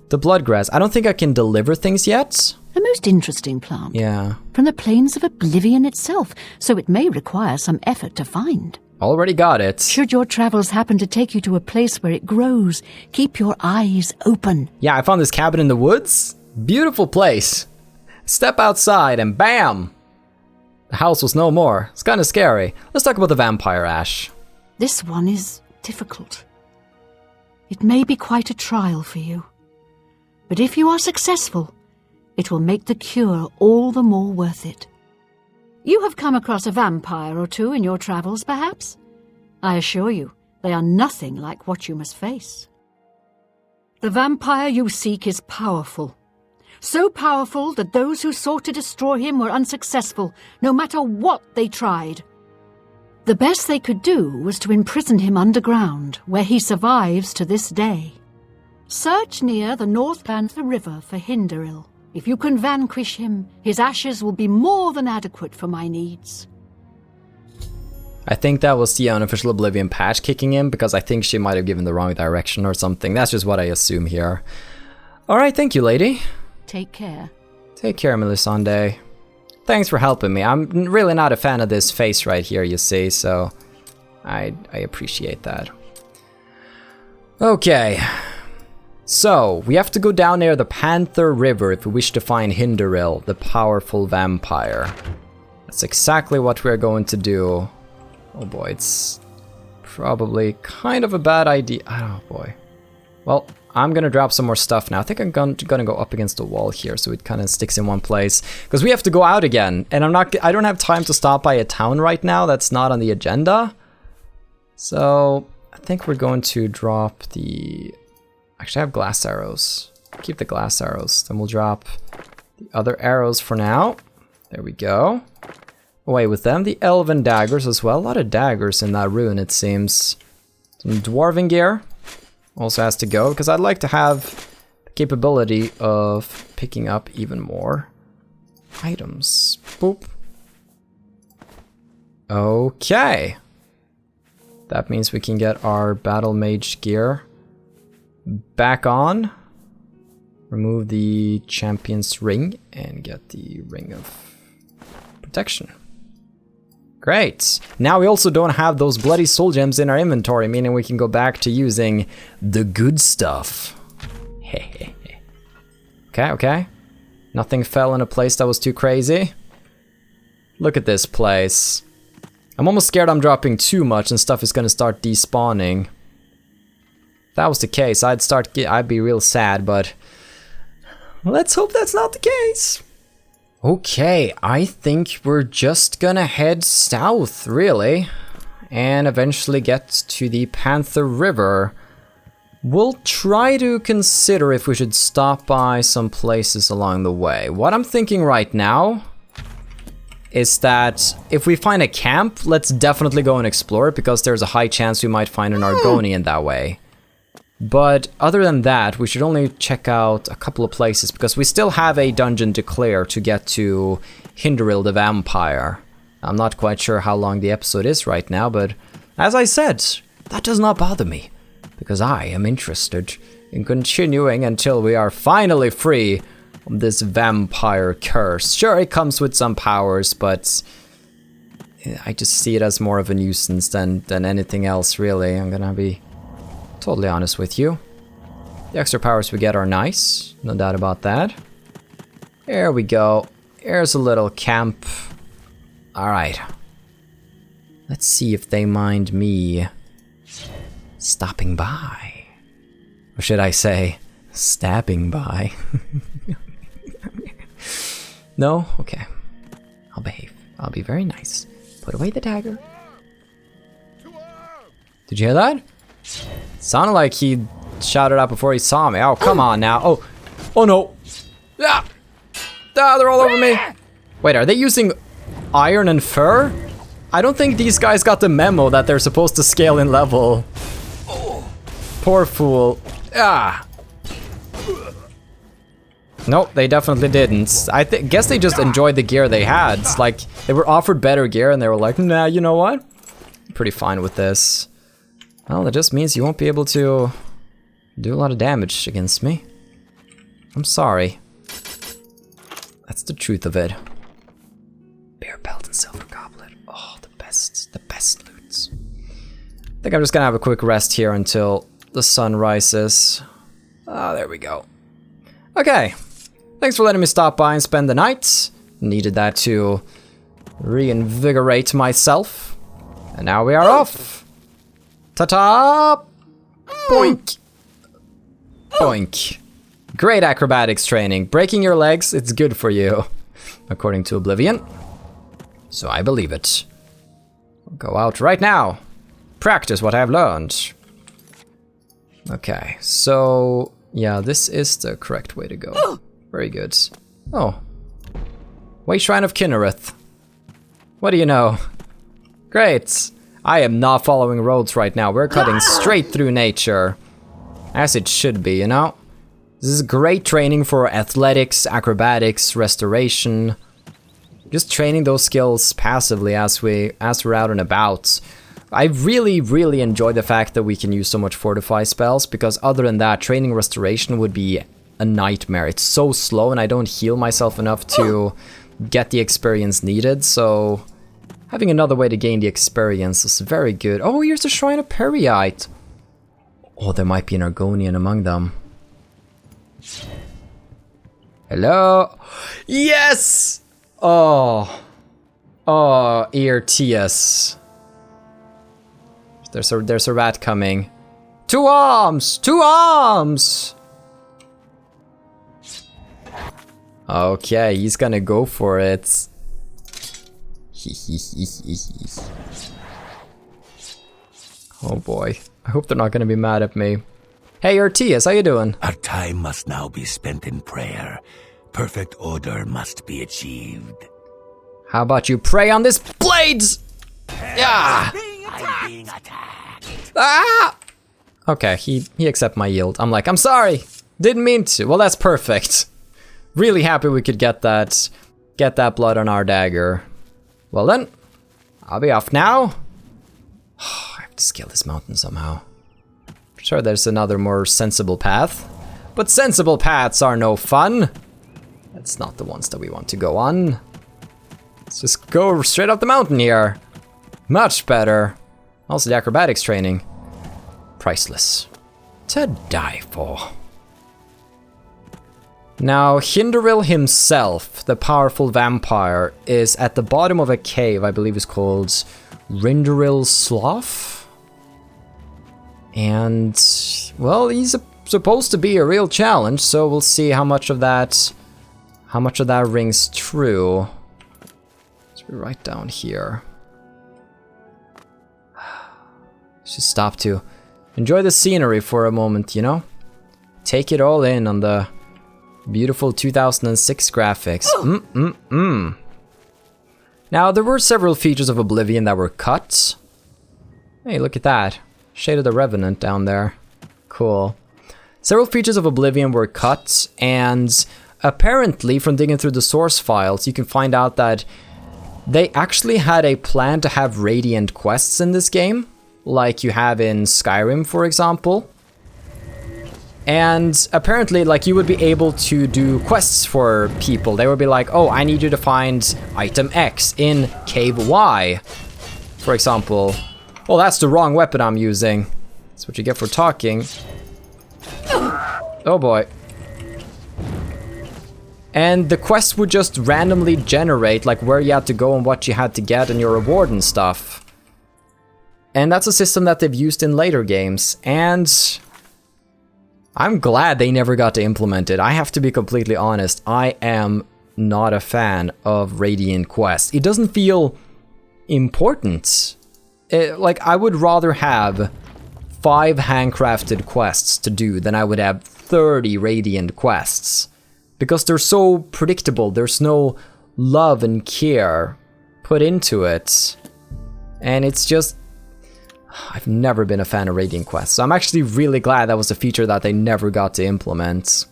The bloodgrass. I don't think I can deliver things yet. A most interesting plant. Yeah. From the plains of Oblivion itself, so it may require some effort to find. Already got it. Should your travels happen to take you to a place where it grows, keep your eyes open. Yeah, I found this cabin in the woods. Beautiful place. Step outside and bam! The house was no more. It's kind of scary. Let's talk about the vampire ash. This one is difficult. It may be quite a trial for you. But if you are successful, it will make the cure all the more worth it. You have come across a vampire or two in your travels, perhaps? I assure you, they are nothing like what you must face. The vampire you seek is powerful. So powerful that those who sought to destroy him were unsuccessful, no matter what they tried. The best they could do was to imprison him underground, where he survives to this day. Search near the North Panther River for Cyrodiil. If you can vanquish him, his ashes will be more than adequate for my needs. I think that was the unofficial Oblivion patch kicking in, because I think she might have given the wrong direction or something. That's just what I assume here. Alright, thank you, lady. Take care. Take care, Melisande. Thanks for helping me. I'm really not a fan of this face right here, you see, so I appreciate that. Okay. So, we have to go down near the Panther River if we wish to find Cyrodiil, the powerful vampire. That's exactly what we're going to do. Oh boy, it's probably kind of a bad idea. Oh boy. Well, I'm gonna drop some more stuff now. I think I'm gonna go up against the wall here so it kind of sticks in one place. Because we have to go out again, and I don't have time to stop by a town right now. That's not on the agenda. So, I think we're going to drop the... Actually, I have glass arrows. Keep the glass arrows. Then we'll drop the other arrows for now. There we go. Away with them. The elven daggers as well. A lot of daggers in that rune, it seems. Some dwarven gear also has to go, because I'd like to have the capability of picking up even more items. Boop. Okay. That means we can get our battlemage gear back on, remove the champion's ring, and get the ring of protection. Great. Now we also don't have those bloody soul gems in our inventory, meaning we can go back to using the good stuff. Okay. Nothing fell in a place that was too crazy. Look at this place. I'm almost scared I'm dropping too much and stuff is gonna start despawning. If that was the case, I'd be real sad, but let's hope that's not the case. Okay, I think we're just gonna head south, really, and eventually get to the Panther River. we'll try to consider if we should stop by some places along the way. What I'm thinking right now is that if we find a camp, let's definitely go and explore it, because there's a high chance we might find an Argonian that way. But other than that, we should only check out a couple of places, because we still have a dungeon to clear to get to Cyrodiil the Vampire. I'm not quite sure how long the episode is right now, but as I said, that does not bother me, because I am interested in continuing until we are finally free from this vampire curse. Sure, it comes with some powers, but I just see it as more of a nuisance than anything else, really. I'm gonna be totally honest with you. The extra powers we get are nice, no doubt about that. There we go. Here's a little camp. Alright. Let's see if they mind me stopping by. Or should I say, stabbing by? No? Okay. I'll behave. I'll be very nice. Put away the dagger. Did you hear that? Sounded like he shouted out before he saw me. Oh, come on now. Oh. Oh no. Ah! Ah, they're all over me. Wait, are they using iron and fur? I don't think these guys got the memo that they're supposed to scale in level. Poor fool. Ah. Nope, they definitely didn't. I guess they just enjoyed the gear they had. It's like they were offered better gear and they were like, nah, you know what? I'm pretty fine with this. Well, that just means you won't be able to do a lot of damage against me. I'm sorry. That's the truth of it. Bear belt and silver goblet. Oh, the best loots. I think I'm just gonna have a quick rest here until the sun rises. Ah, there we go. Okay. Thanks for letting me stop by and spend the night. Needed that to reinvigorate myself. And now we are off. Ta-ta! Boink! Boink. Great acrobatics training. Breaking your legs, it's good for you. According to Oblivion. So I believe it. I'll go out right now. Practice what I've learned. Okay, so yeah, this is the correct way to go. Very good. Oh. Way Shrine of Kinnereth. What do you know? Great. I am not following roads right now. We're cutting straight through nature. As it should be, you know? This is great training for athletics, acrobatics, restoration. Just training those skills passively as we're out and about. I really enjoy the fact that we can use so much fortify spells, because other than that, training restoration would be a nightmare. It's so slow and I don't heal myself enough to get the experience needed, so having another way to gain the experience is very good. Oh, here's the Shrine of Periite. Oh, there might be an Argonian among them. Hello? Yes! Oh. Oh, Eartias. There's a rat coming. 2 arms! 2 arms! Okay, he's gonna go for it. Oh boy. I hope they're not gonna be mad at me. Hey, Artias, how you doing? Our time must now be spent in prayer. Perfect order must be achieved. How about you pray on this blades? Yeah! I'm being attacked. Ah! Okay, he accepted my yield. I'm like, I'm sorry! Didn't mean to. Well, that's perfect. Really happy we could get that blood on our dagger. Well then, I'll be off now. I have to scale this mountain somehow. Sure, there's another more sensible path. But sensible paths are no fun. That's not the ones that we want to go on. Let's just go straight up the mountain here. Much better. Also, the acrobatics training. Priceless. To die for. Now, Cyrodiil himself, the powerful vampire, is at the bottom of a cave, I believe it's called Cyrodiil Slough. And, well, he's supposed to be a real challenge, so we'll see how much of that rings true. Let's be right down here. Let's just stop to Enjoy the scenery for a moment, you know? Take it all in on the beautiful 2006 graphics. Now, there were several features of Oblivion that were cut. Hey, look at that. Shade of the Revenant down there. Cool. Several features of Oblivion were cut, and apparently, from digging through the source files, you can find out that they actually had a plan to have Radiant quests in this game, like you have in Skyrim, for example. And apparently, like, you would be able to do quests for people. They would be like, oh, I need you to find item X in cave Y, for example. Well, that's the wrong weapon I'm using. That's what you get for talking. Oh boy. And the quest would just randomly generate, like, where you had to go and what you had to get and your reward and stuff. And that's a system that they've used in later games, and I'm glad they never got to implement it. I have to be completely honest, I am not a fan of Radiant Quest. It doesn't feel important. Like, I would rather have 5 handcrafted quests to do than I would have 30 Radiant quests. Because they're so predictable, there's no love and care put into it. And it's just, I've never been a fan of Radiant Quests, so I'm actually really glad that was a feature that they never got to implement.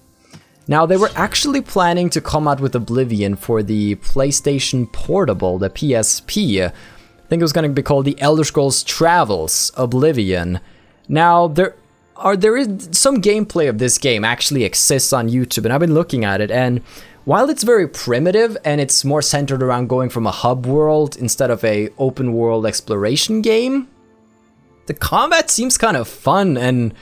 Now, they were actually planning to come out with Oblivion for the PlayStation Portable, the PSP. I think it was going to be called the Elder Scrolls Travels Oblivion. Now, there is some gameplay of this game actually exists on YouTube, and I've been looking at it, and while it's very primitive and it's more centered around going from a hub world instead of a open world exploration game, the combat seems kind of fun and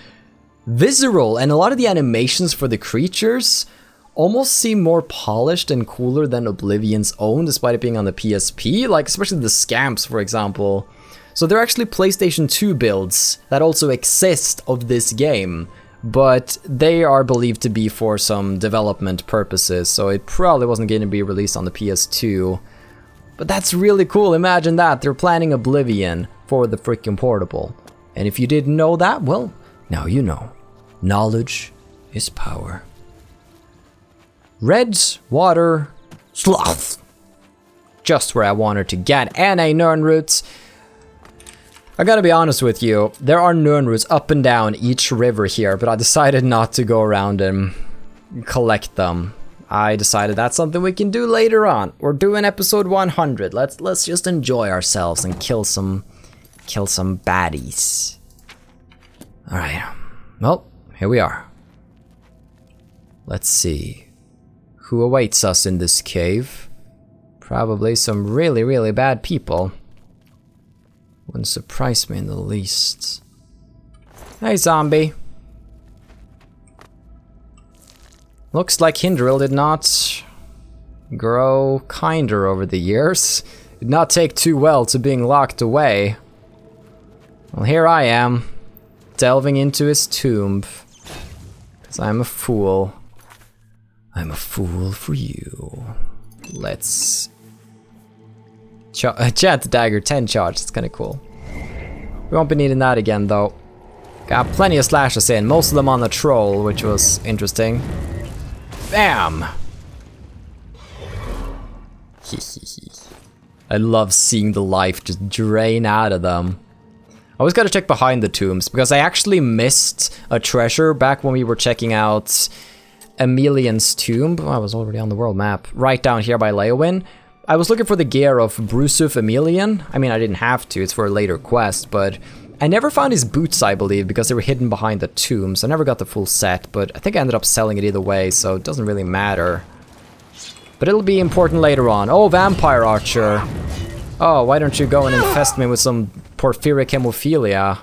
visceral, and a lot of the animations for the creatures almost seem more polished and cooler than Oblivion's own, despite it being on the PSP, like especially the scamps, for example. So they're actually PlayStation 2 builds that also exist of this game, but they are believed to be for some development purposes, so it probably wasn't going to be released on the PS2. But that's really cool, imagine that, they're planning Oblivion for the freaking portable. And if you didn't know that, well, now you know. Knowledge is power. Red water sloth. Just where I wanted to get, and a Nern root. I gotta be honest with you, there are Nern roots up and down each river here, but I decided not to go around and collect them. I decided that's something we can do later on. We're doing episode 100. Let's just enjoy ourselves and kill some baddies. All right. Well, here we are. Let's see. Who awaits us in this cave? Probably some really, really bad people. Wouldn't surprise me in the least. Hey, zombie. Looks like Hindril did not grow kinder over the years. Did not take too well to being locked away. Well, here I am, delving into his tomb. Because I'm a fool. I'm a fool for you. Let's chat the dagger, 10 charge, it's kinda cool. We won't be needing that again though. Got plenty of slashes in, most of them on the troll, which was interesting. Bam! I love seeing the life just drain out of them. I always gotta check behind the tombs, because I actually missed a treasure back when we were checking out Emelian's tomb. Oh, I was already on the world map. Right down here by Leowyn. I was looking for the gear of Brusuf Emelian. I mean, I didn't have to, it's for a later quest, but I never found his boots, I believe, because they were hidden behind the tombs. I never got the full set, but I think I ended up selling it either way, so it doesn't really matter. But it'll be important later on. Oh, Vampire Archer. Oh, why don't you go and infest me with some porphyric hemophilia?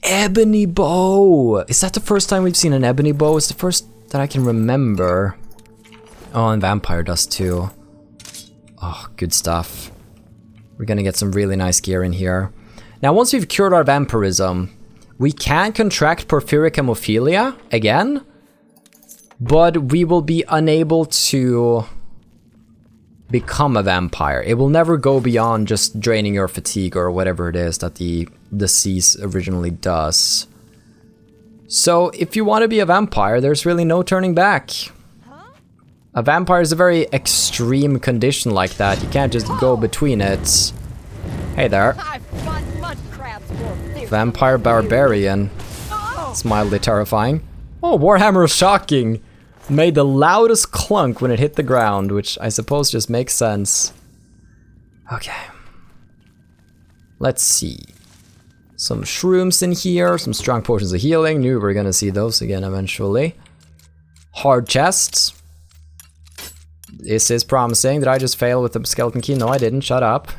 Ebony bow! Is that the first time we've seen an ebony bow? It's the first that I can remember. Oh, and vampire dust too. Oh, good stuff. We're gonna get some really nice gear in here. Now, once we've cured our vampirism, we can contract porphyric hemophilia again, but we will be unable to become a vampire. It will never go beyond just draining your fatigue or whatever it is that the disease originally does. So if you want to be a vampire, there's really no turning back. A vampire is a very extreme condition like that. You can't just go between it. Hey there. Vampire Barbarian. It's mildly terrifying. Oh, Warhammer is shocking. Made the loudest clunk when it hit the ground, which I suppose just makes sense. Okay. Let's see. Some shrooms in here, some strong potions of healing. Knew we were gonna see those again eventually. Hard chests. This is promising. Did I just fail with the skeleton key? No, I didn't. Shut up.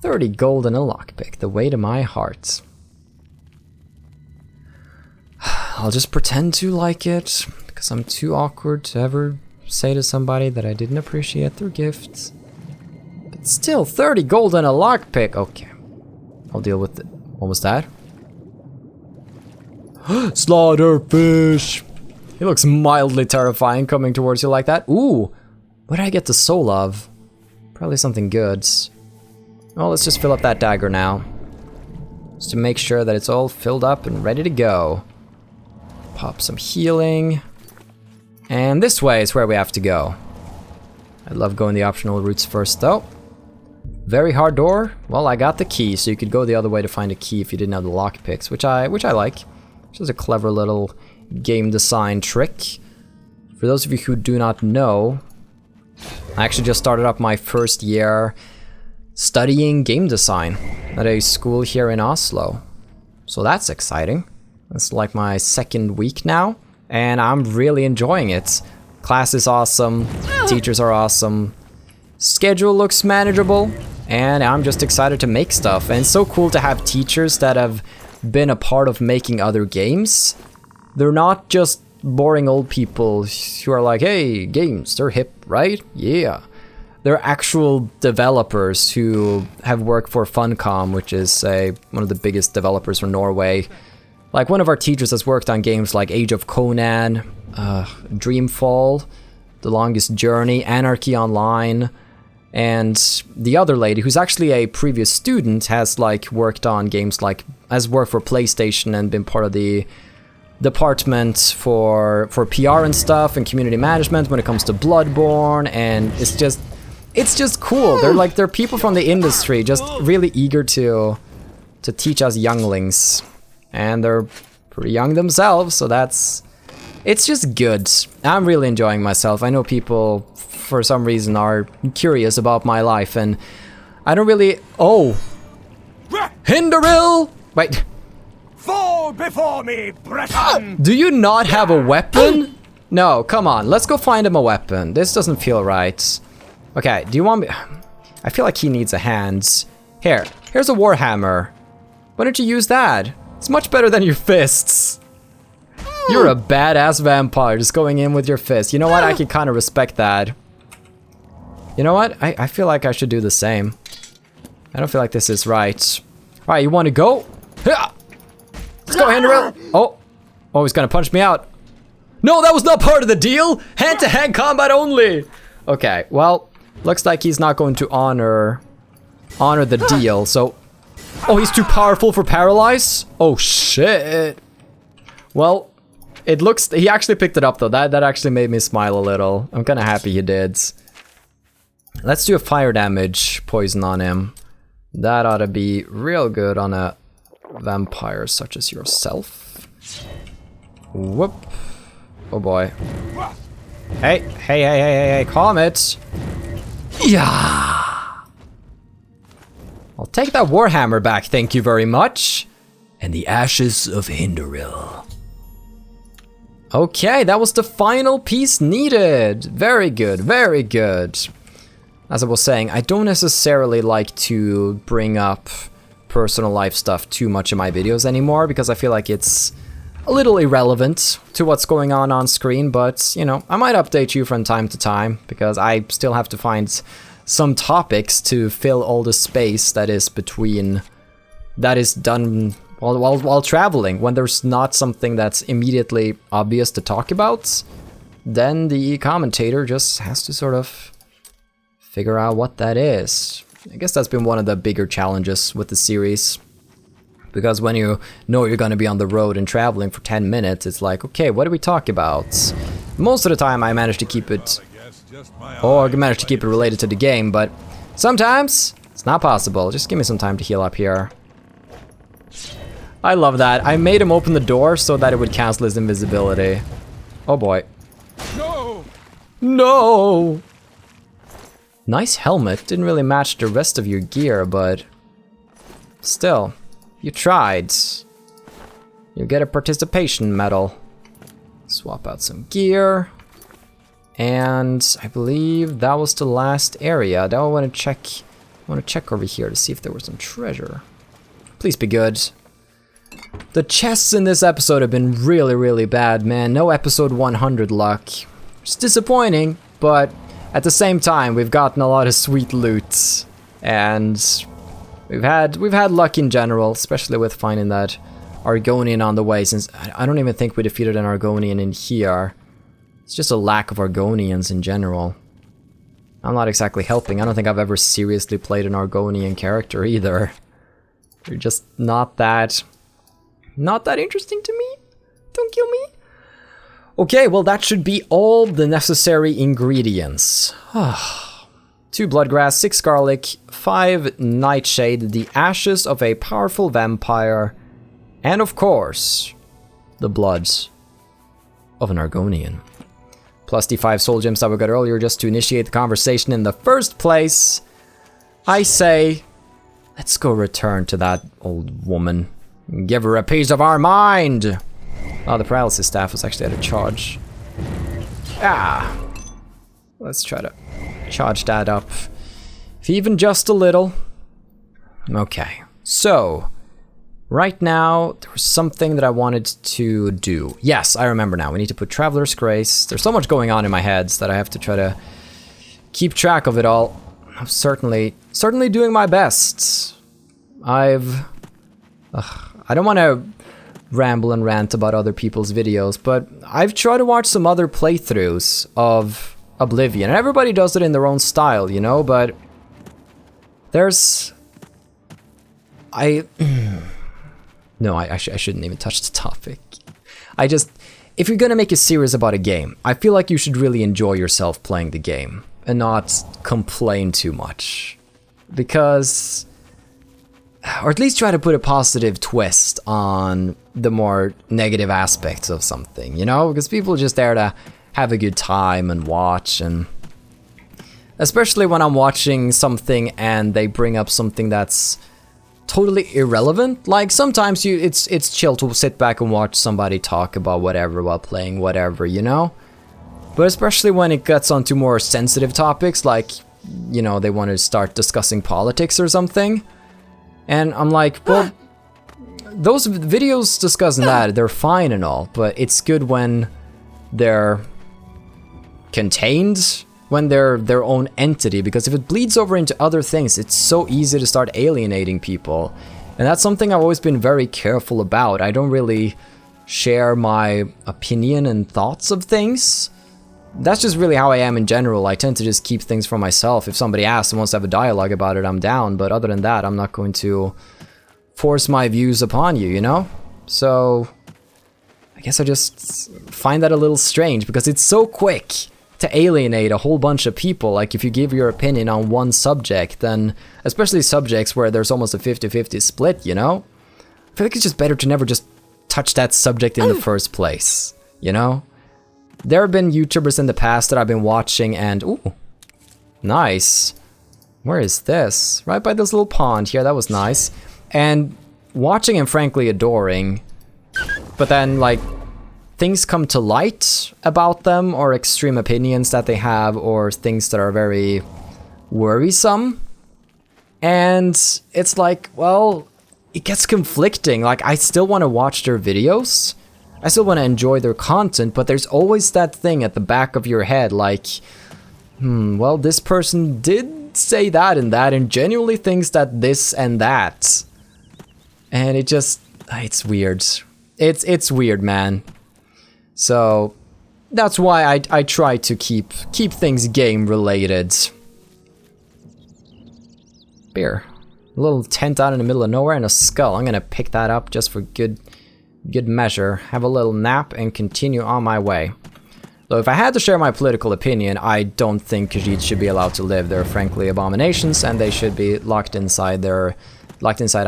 30 gold and a lockpick. The way to my heart. I'll just pretend to like it, because I'm too awkward to ever say to somebody that I didn't appreciate their gifts. But still, 30 gold and a lockpick. Okay. I'll deal with it. What was that? Slaughterfish! He looks mildly terrifying coming towards you like that. Ooh! What did I get the soul of? Probably something good. Well, let's just fill up that dagger now. Just to make sure that it's all filled up and ready to go. Pop some healing. And this way is where we have to go. I love going the optional routes first though. Very hard door. Well, I got the key, so you could go the other way to find a key if you didn't have the lockpicks, which I like. Which is a clever little game design trick. For those of you who do not know, I actually just started up my first year studying game design at a school here in Oslo. So that's exciting. It's like my second week now, and I'm really enjoying it. Class is awesome, teachers are awesome, schedule looks manageable, and I'm just excited to make stuff. And it's so cool to have teachers that have been a part of making other games. They're not just boring old people who are like, hey, games, they're hip, right? Yeah. They're actual developers who have worked for Funcom, which is one of the biggest developers from Norway. Like, one of our teachers has worked on games like Age of Conan, Dreamfall, The Longest Journey, Anarchy Online, and the other lady, who's actually a previous student, has like worked on games like, has worked for PlayStation and been part of the department for PR and stuff and community management when it comes to Bloodborne, and it's just cool. They're people from the industry just really eager to teach us younglings. And they're pretty young themselves, so it's just good. I'm really enjoying myself. I know people, for some reason, are curious about my life, and I don't really... Oh! Hindoril! Wait. Fall before me, Breton! Do you not have a weapon? No, come on. Let's go find him a weapon. This doesn't feel right. Okay, do you want me... I feel like he needs a hand. Here's a warhammer. Why don't you use that? It's much better than your fists. You're a badass vampire just going in with your fist. You know what? I can kind of respect that. You know what? I feel like I should do the same. I don't feel like this is right. Alright, you want to go? Let's go, Hindoril. Oh, he's gonna punch me out. No, that was not part of the deal. Hand-to-hand combat only. Okay, well, looks like he's not going to honor the deal, so... Oh, he's too powerful for paralyze? Oh, shit. Well, it looks... He actually picked it up, though. That actually made me smile a little. I'm kind of happy he did. Let's do a fire damage poison on him. That ought to be real good on a vampire such as yourself. Whoop. Oh, boy. Hey, calm it. Yeah. I'll take that warhammer back, thank you very much. And the ashes of Hindoril. Okay, that was the final piece needed. Very good, very good. As I was saying, I don't necessarily like to bring up personal life stuff too much in my videos anymore, because I feel like it's a little irrelevant to what's going on screen, but, you know, I might update you from time to time, because I still have to find some topics to fill all the space that is between, that is done while traveling. When there's not something that's immediately obvious to talk about, then the commentator just has to sort of figure out what that is. I guess that's been one of the bigger challenges with the series. Because when you know you're going to be on the road and traveling for 10 minutes, it's like, okay, what do we talk about? Most of the time I manage to keep it, or I manage to keep it related to the game, but sometimes it's not possible. Just give me some time to heal up here. I love that. I made him open the door so that it would cancel his invisibility. Oh boy. No! No! Nice helmet. Didn't really match the rest of your gear, but still, you tried. You get a participation medal. Swap out some gear. And I believe that was the last area. Now I want to check. I want to check over here to see if there was some treasure. Please be good. The chests in this episode have been really, really bad, man. No episode 100 luck. It's disappointing, but at the same time, we've gotten a lot of sweet loot, and we've had luck in general, especially with finding that Argonian on the way. Since I don't even think we defeated an Argonian in here. It's just a lack of Argonians in general. I'm not exactly helping. I don't think I've ever seriously played an Argonian character either. They're just not that interesting to me. Don't kill me. Okay, well that should be all the necessary ingredients. 2 bloodgrass, 6 garlic, 5 nightshade, the ashes of a powerful vampire, and of course, the blood of an Argonian. Plus the 5 soul gems that we got earlier just to initiate the conversation in the first place. I say, let's go return to that old woman. Give her a piece of our mind! Oh, the paralysis staff was actually out of charge. Ah! Let's try to charge that up. If even just a little. Okay, so right now there was something that I wanted to do. Yes, I remember now. We need to put Traveler's Grace. There's so much going on in my head that I have to try to keep track of it all. I'm certainly doing my best. I don't want to ramble and rant about other people's videos, but I've tried to watch some other playthroughs of Oblivion, and everybody does it in their own style, you know, but there's... No, I shouldn't even touch the topic. If you're gonna make a series about a game, I feel like you should really enjoy yourself playing the game, and not complain too much. Because... or at least try to put a positive twist on the more negative aspects of something, you know? Because people are just there to have a good time and watch, and especially when I'm watching something and they bring up something that's totally irrelevant. Like sometimes it's chill to sit back and watch somebody talk about whatever while playing whatever, you know? But especially when it gets onto more sensitive topics, like, you know, they want to start discussing politics or something. And I'm like, well, those videos discussing that, they're fine and all, but it's good when they're contained, when they're their own entity, because if it bleeds over into other things, it's so easy to start alienating people. And that's something I've always been very careful about. I don't really share my opinion and thoughts of things. That's just really how I am in general. I tend to just keep things for myself. If somebody asks and wants to have a dialogue about it, I'm down. But other than that, I'm not going to force my views upon you, you know? So I guess I just find that a little strange, because it's so quick to alienate a whole bunch of people. Like if you give your opinion on one subject, then especially subjects where there's almost a 50-50 split, you know? I feel like it's just better to never just touch that subject in the first place, you know? There have been YouTubers in the past that I've been watching and... Ooh, nice. Where is this? Right by this little pond here, that was nice. And watching and frankly adoring, but then like things come to light about them, or extreme opinions that they have, or things that are very worrisome. And it's like, well, it gets conflicting. Like I still want to watch their videos. I still want to enjoy their content, but there's always that thing at the back of your head, like, well, this person did say that and genuinely thinks that this and that. And it just, it's weird. It's weird, man. So that's why I try to keep things game related. beer. A little tent out in the middle of nowhere and a skull. I'm gonna pick that up just for good measure. Have a little nap and continue on my way. So if I had to share my political opinion, I don't think Khajiits should be allowed to live. They're frankly abominations, and they should be locked inside a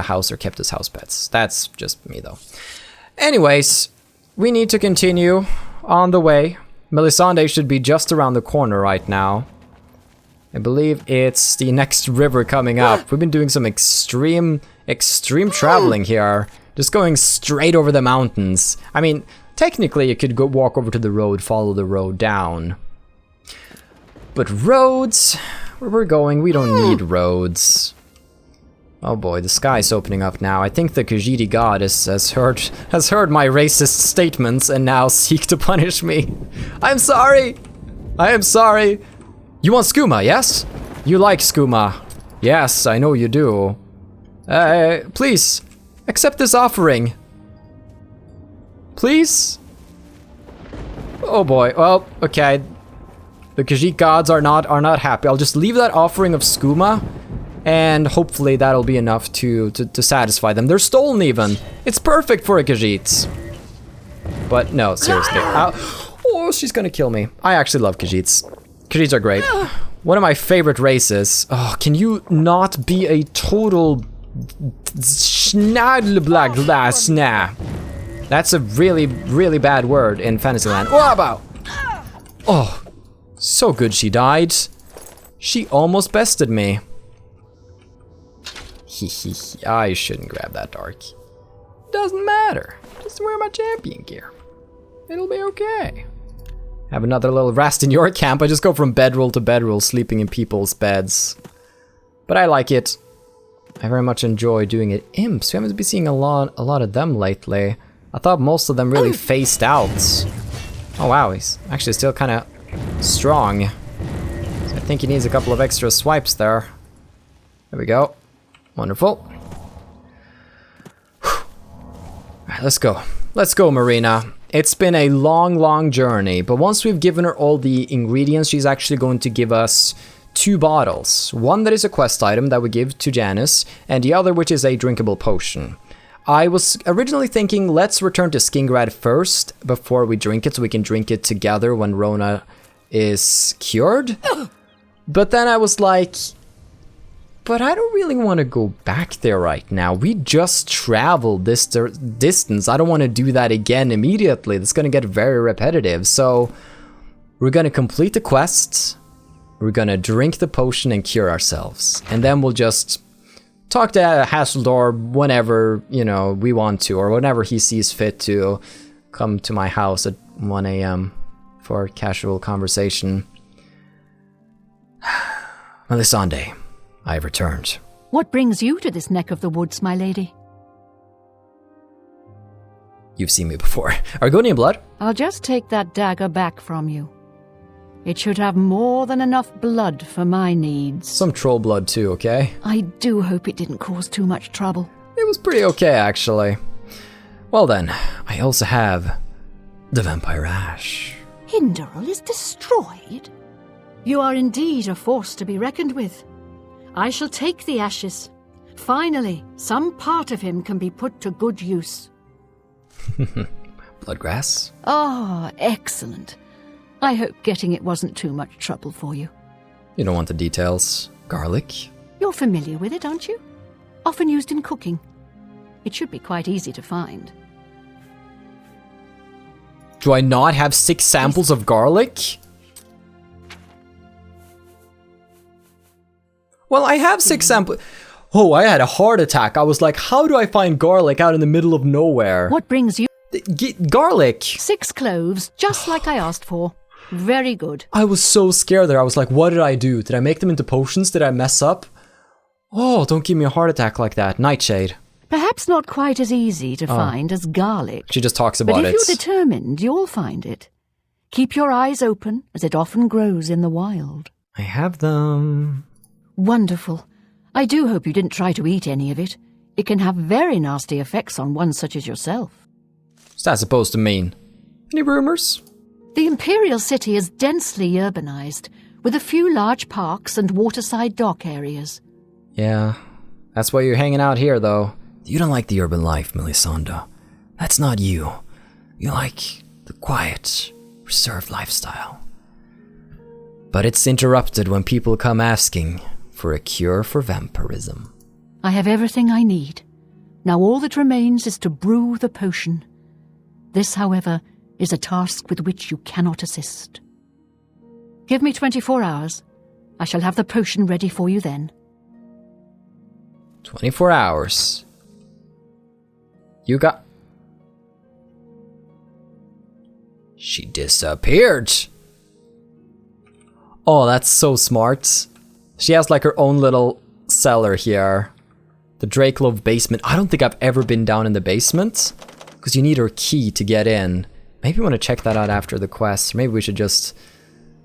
house or kept as house pets. That's just me, though. Anyways, we need to continue on the way. Melisande should be just around the corner right now. I believe it's the next river coming up. We've been doing some extreme traveling here. Just going straight over the mountains. I mean, technically you could go walk over to the road, follow the road down. But roads, where we're going, we don't need roads. Oh boy, the sky's opening up now. I think the Khajiiti goddess has heard my racist statements and now seek to punish me. I'm sorry! I am sorry! You want skooma, yes? You like skooma. Yes, I know you do. Please, accept this offering. Please? Oh boy, well, okay. The Khajiit gods are not happy. I'll just leave that offering of skooma, and hopefully that'll be enough to satisfy them. They're stolen even. It's perfect for a Khajiit. But no, seriously. Oh, she's gonna kill me. I actually love Khajiits. Khajiits are great. One of my favorite races. Oh, can you not be a total schnaglblaglasna? That's a really, really bad word in Fantasyland. Oh, so good she died. She almost bested me. I shouldn't grab that dark. Doesn't matter. Just wear my champion gear. It'll be okay. Have another little rest in your camp. I just go from bedroll to bedroll, sleeping in people's beds. But I like it. I very much enjoy doing it. Imps, we haven't been seeing a lot of them lately. I thought most of them really phased out. Oh wow, he's actually still kind of strong. So I think he needs a couple of extra swipes there. There we go. Wonderful. Alright, let's go. Let's go, Marina. It's been a long journey, but once we've given her all the ingredients, she's actually going to give us 2 bottles. One that is a quest item that we give to Janice, and the other which is a drinkable potion. I was originally thinking let's return to Skingrad first before we drink it, so we can drink it together when Rona is cured. But then I was like, but I don't really want to go back there right now. We just traveled this distance. I don't want to do that again immediately. That's going to get very repetitive. So we're going to complete the quests. We're going to drink the potion and cure ourselves. And then we'll just talk to Hasseldor whenever, you know, we want to, or whenever he sees fit to come to my house at 1 a.m. for casual conversation. Melisande, I have returned. What brings you to this neck of the woods, my lady? You've seen me before. Argonian blood? I'll just take that dagger back from you. It should have more than enough blood for my needs. Some troll blood too, okay? I do hope it didn't cause too much trouble. It was pretty okay, actually. Well then, I also have the vampire ash. Hinderil is destroyed? You are indeed a force to be reckoned with. I shall take the ashes. Finally, some part of him can be put to good use. Bloodgrass? Ah, excellent. I hope getting it wasn't too much trouble for you. You don't want the details. Garlic? You're familiar with it, aren't you? Often used in cooking. It should be quite easy to find. Do I not have 6 samples of garlic? Well, I have 6 samples. Oh, I had a heart attack. I was like, how do I find garlic out in the middle of nowhere? What brings you? Garlic. 6 cloves, just like I asked for. Very good. I was so scared there. I was like, what did I do? Did I make them into potions? Did I mess up? Oh, don't give me a heart attack like that. Nightshade. Perhaps not quite as easy to find as garlic. She just talks about it. But if you're determined, you'll find it. Keep your eyes open, as it often grows in the wild. I have them. Wonderful. I do hope you didn't try to eat any of it. It can have very nasty effects on one such as yourself. What's that supposed to mean? Any rumors? The Imperial City is densely urbanized, with a few large parks and waterside dock areas. Yeah, that's why you're hanging out here, though. You don't like the urban life, Melisande. That's not you. You like the quiet, reserved lifestyle. But it's interrupted when people come asking for a cure for vampirism. I have everything I need. Now all that remains is to brew the potion. This, however, is a task with which you cannot assist. Give me 24 hours. I shall have the potion ready for you then. 24 hours. You got... She disappeared. Oh, that's so smart. She has like her own little cellar here. The Drakelove basement. I don't think I've ever been down in the basement, because you need her key to get in. Maybe we want to check that out after the quest. Maybe we should just...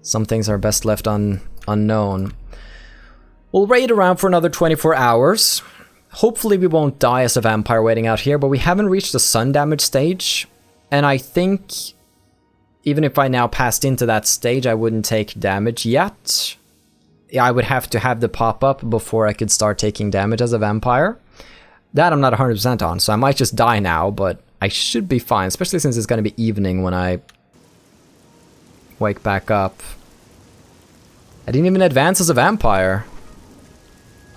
Some things are best left unknown. We'll raid around for another 24 hours. Hopefully we won't die as a vampire waiting out here, but we haven't reached the sun damage stage. And I think even if I now passed into that stage, I wouldn't take damage yet. I would have to have the pop-up before I could start taking damage as a vampire. That I'm not 100% on, so I might just die now, but I should be fine, especially since it's going to be evening when I wake back up. I didn't even advance as a vampire.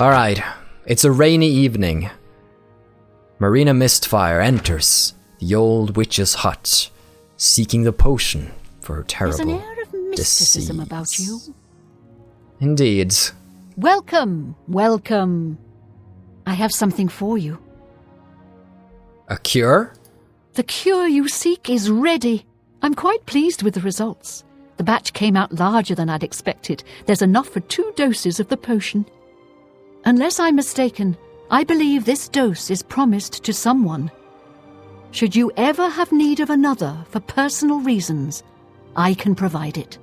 Alright, it's a rainy evening. Marina Mistfire enters the old witch's hut, seeking the potion for her terrible There's an air of mysticism about you. Indeed. Welcome, welcome. I have something for you. A cure? The cure you seek is ready. I'm quite pleased with the results. The batch came out larger than I'd expected. There's enough for 2 doses of the potion. Unless I'm mistaken, I believe this dose is promised to someone. Should you ever have need of another for personal reasons, I can provide it.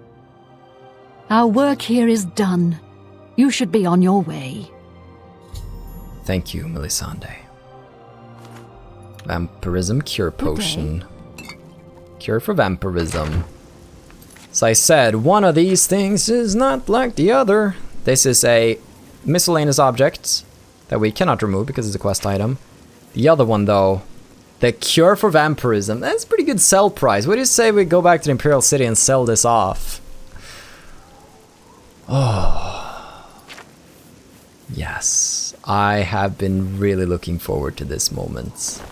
Our work here is done. You should be on your way. Thank you, Melisande. Vampirism cure potion. Cure for vampirism. As I said, one of these things is not like the other. This is a miscellaneous object that we cannot remove because it's a quest item. The other one, though, the cure for vampirism. That's a pretty good sell price. What do you say we go back to the Imperial City and sell this off? Oh. Yes. I have been really looking forward to this moment.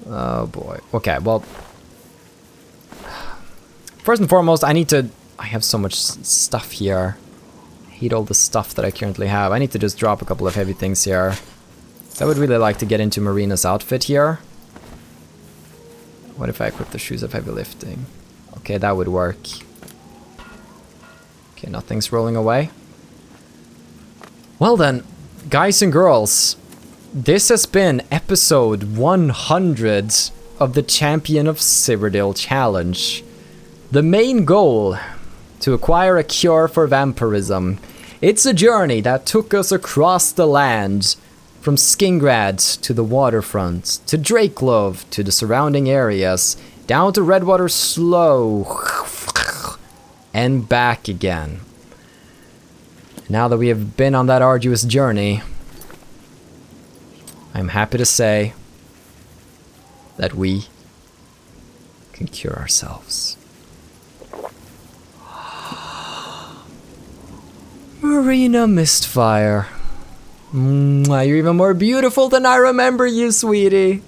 Oh boy. Okay, well... First and foremost, I have so much stuff here. I hate all the stuff that I currently have. I need to just drop a couple of heavy things here. I would really like to get into Marina's outfit here. What if I equip the shoes of heavy lifting? Okay, that would work. Okay, nothing's rolling away. Well then, guys and girls, this has been episode 100 of the Champion of Cyrodiil challenge. The main goal, to acquire a cure for vampirism. It's a journey that took us across the land, from Skingrad to the waterfront, to Drakelove, to the surrounding areas, down to Redwater Slough, and back again. Now that we have been on that arduous journey, I'm happy to say that we can cure ourselves. Marina Mistfire. You're even more beautiful than I remember you, sweetie.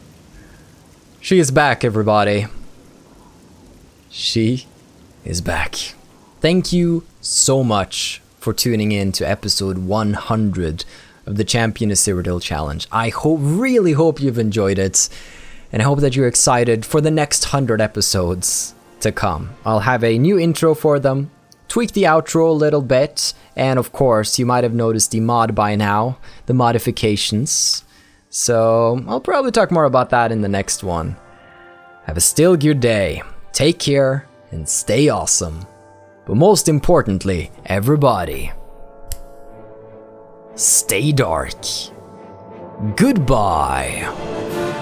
She is back, everybody. She is back. Thank you so much for tuning in to episode 100 of the Champion of Cyrodiil challenge. I really hope you've enjoyed it, and I hope that you're excited for the next 100 episodes to come. I'll have a new intro for them, tweak the outro a little bit, and of course, you might have noticed the mod by now, the modifications. So, I'll probably talk more about that in the next one. Have a still good day, take care, and stay awesome. But most importantly, everybody, stay dark. Goodbye.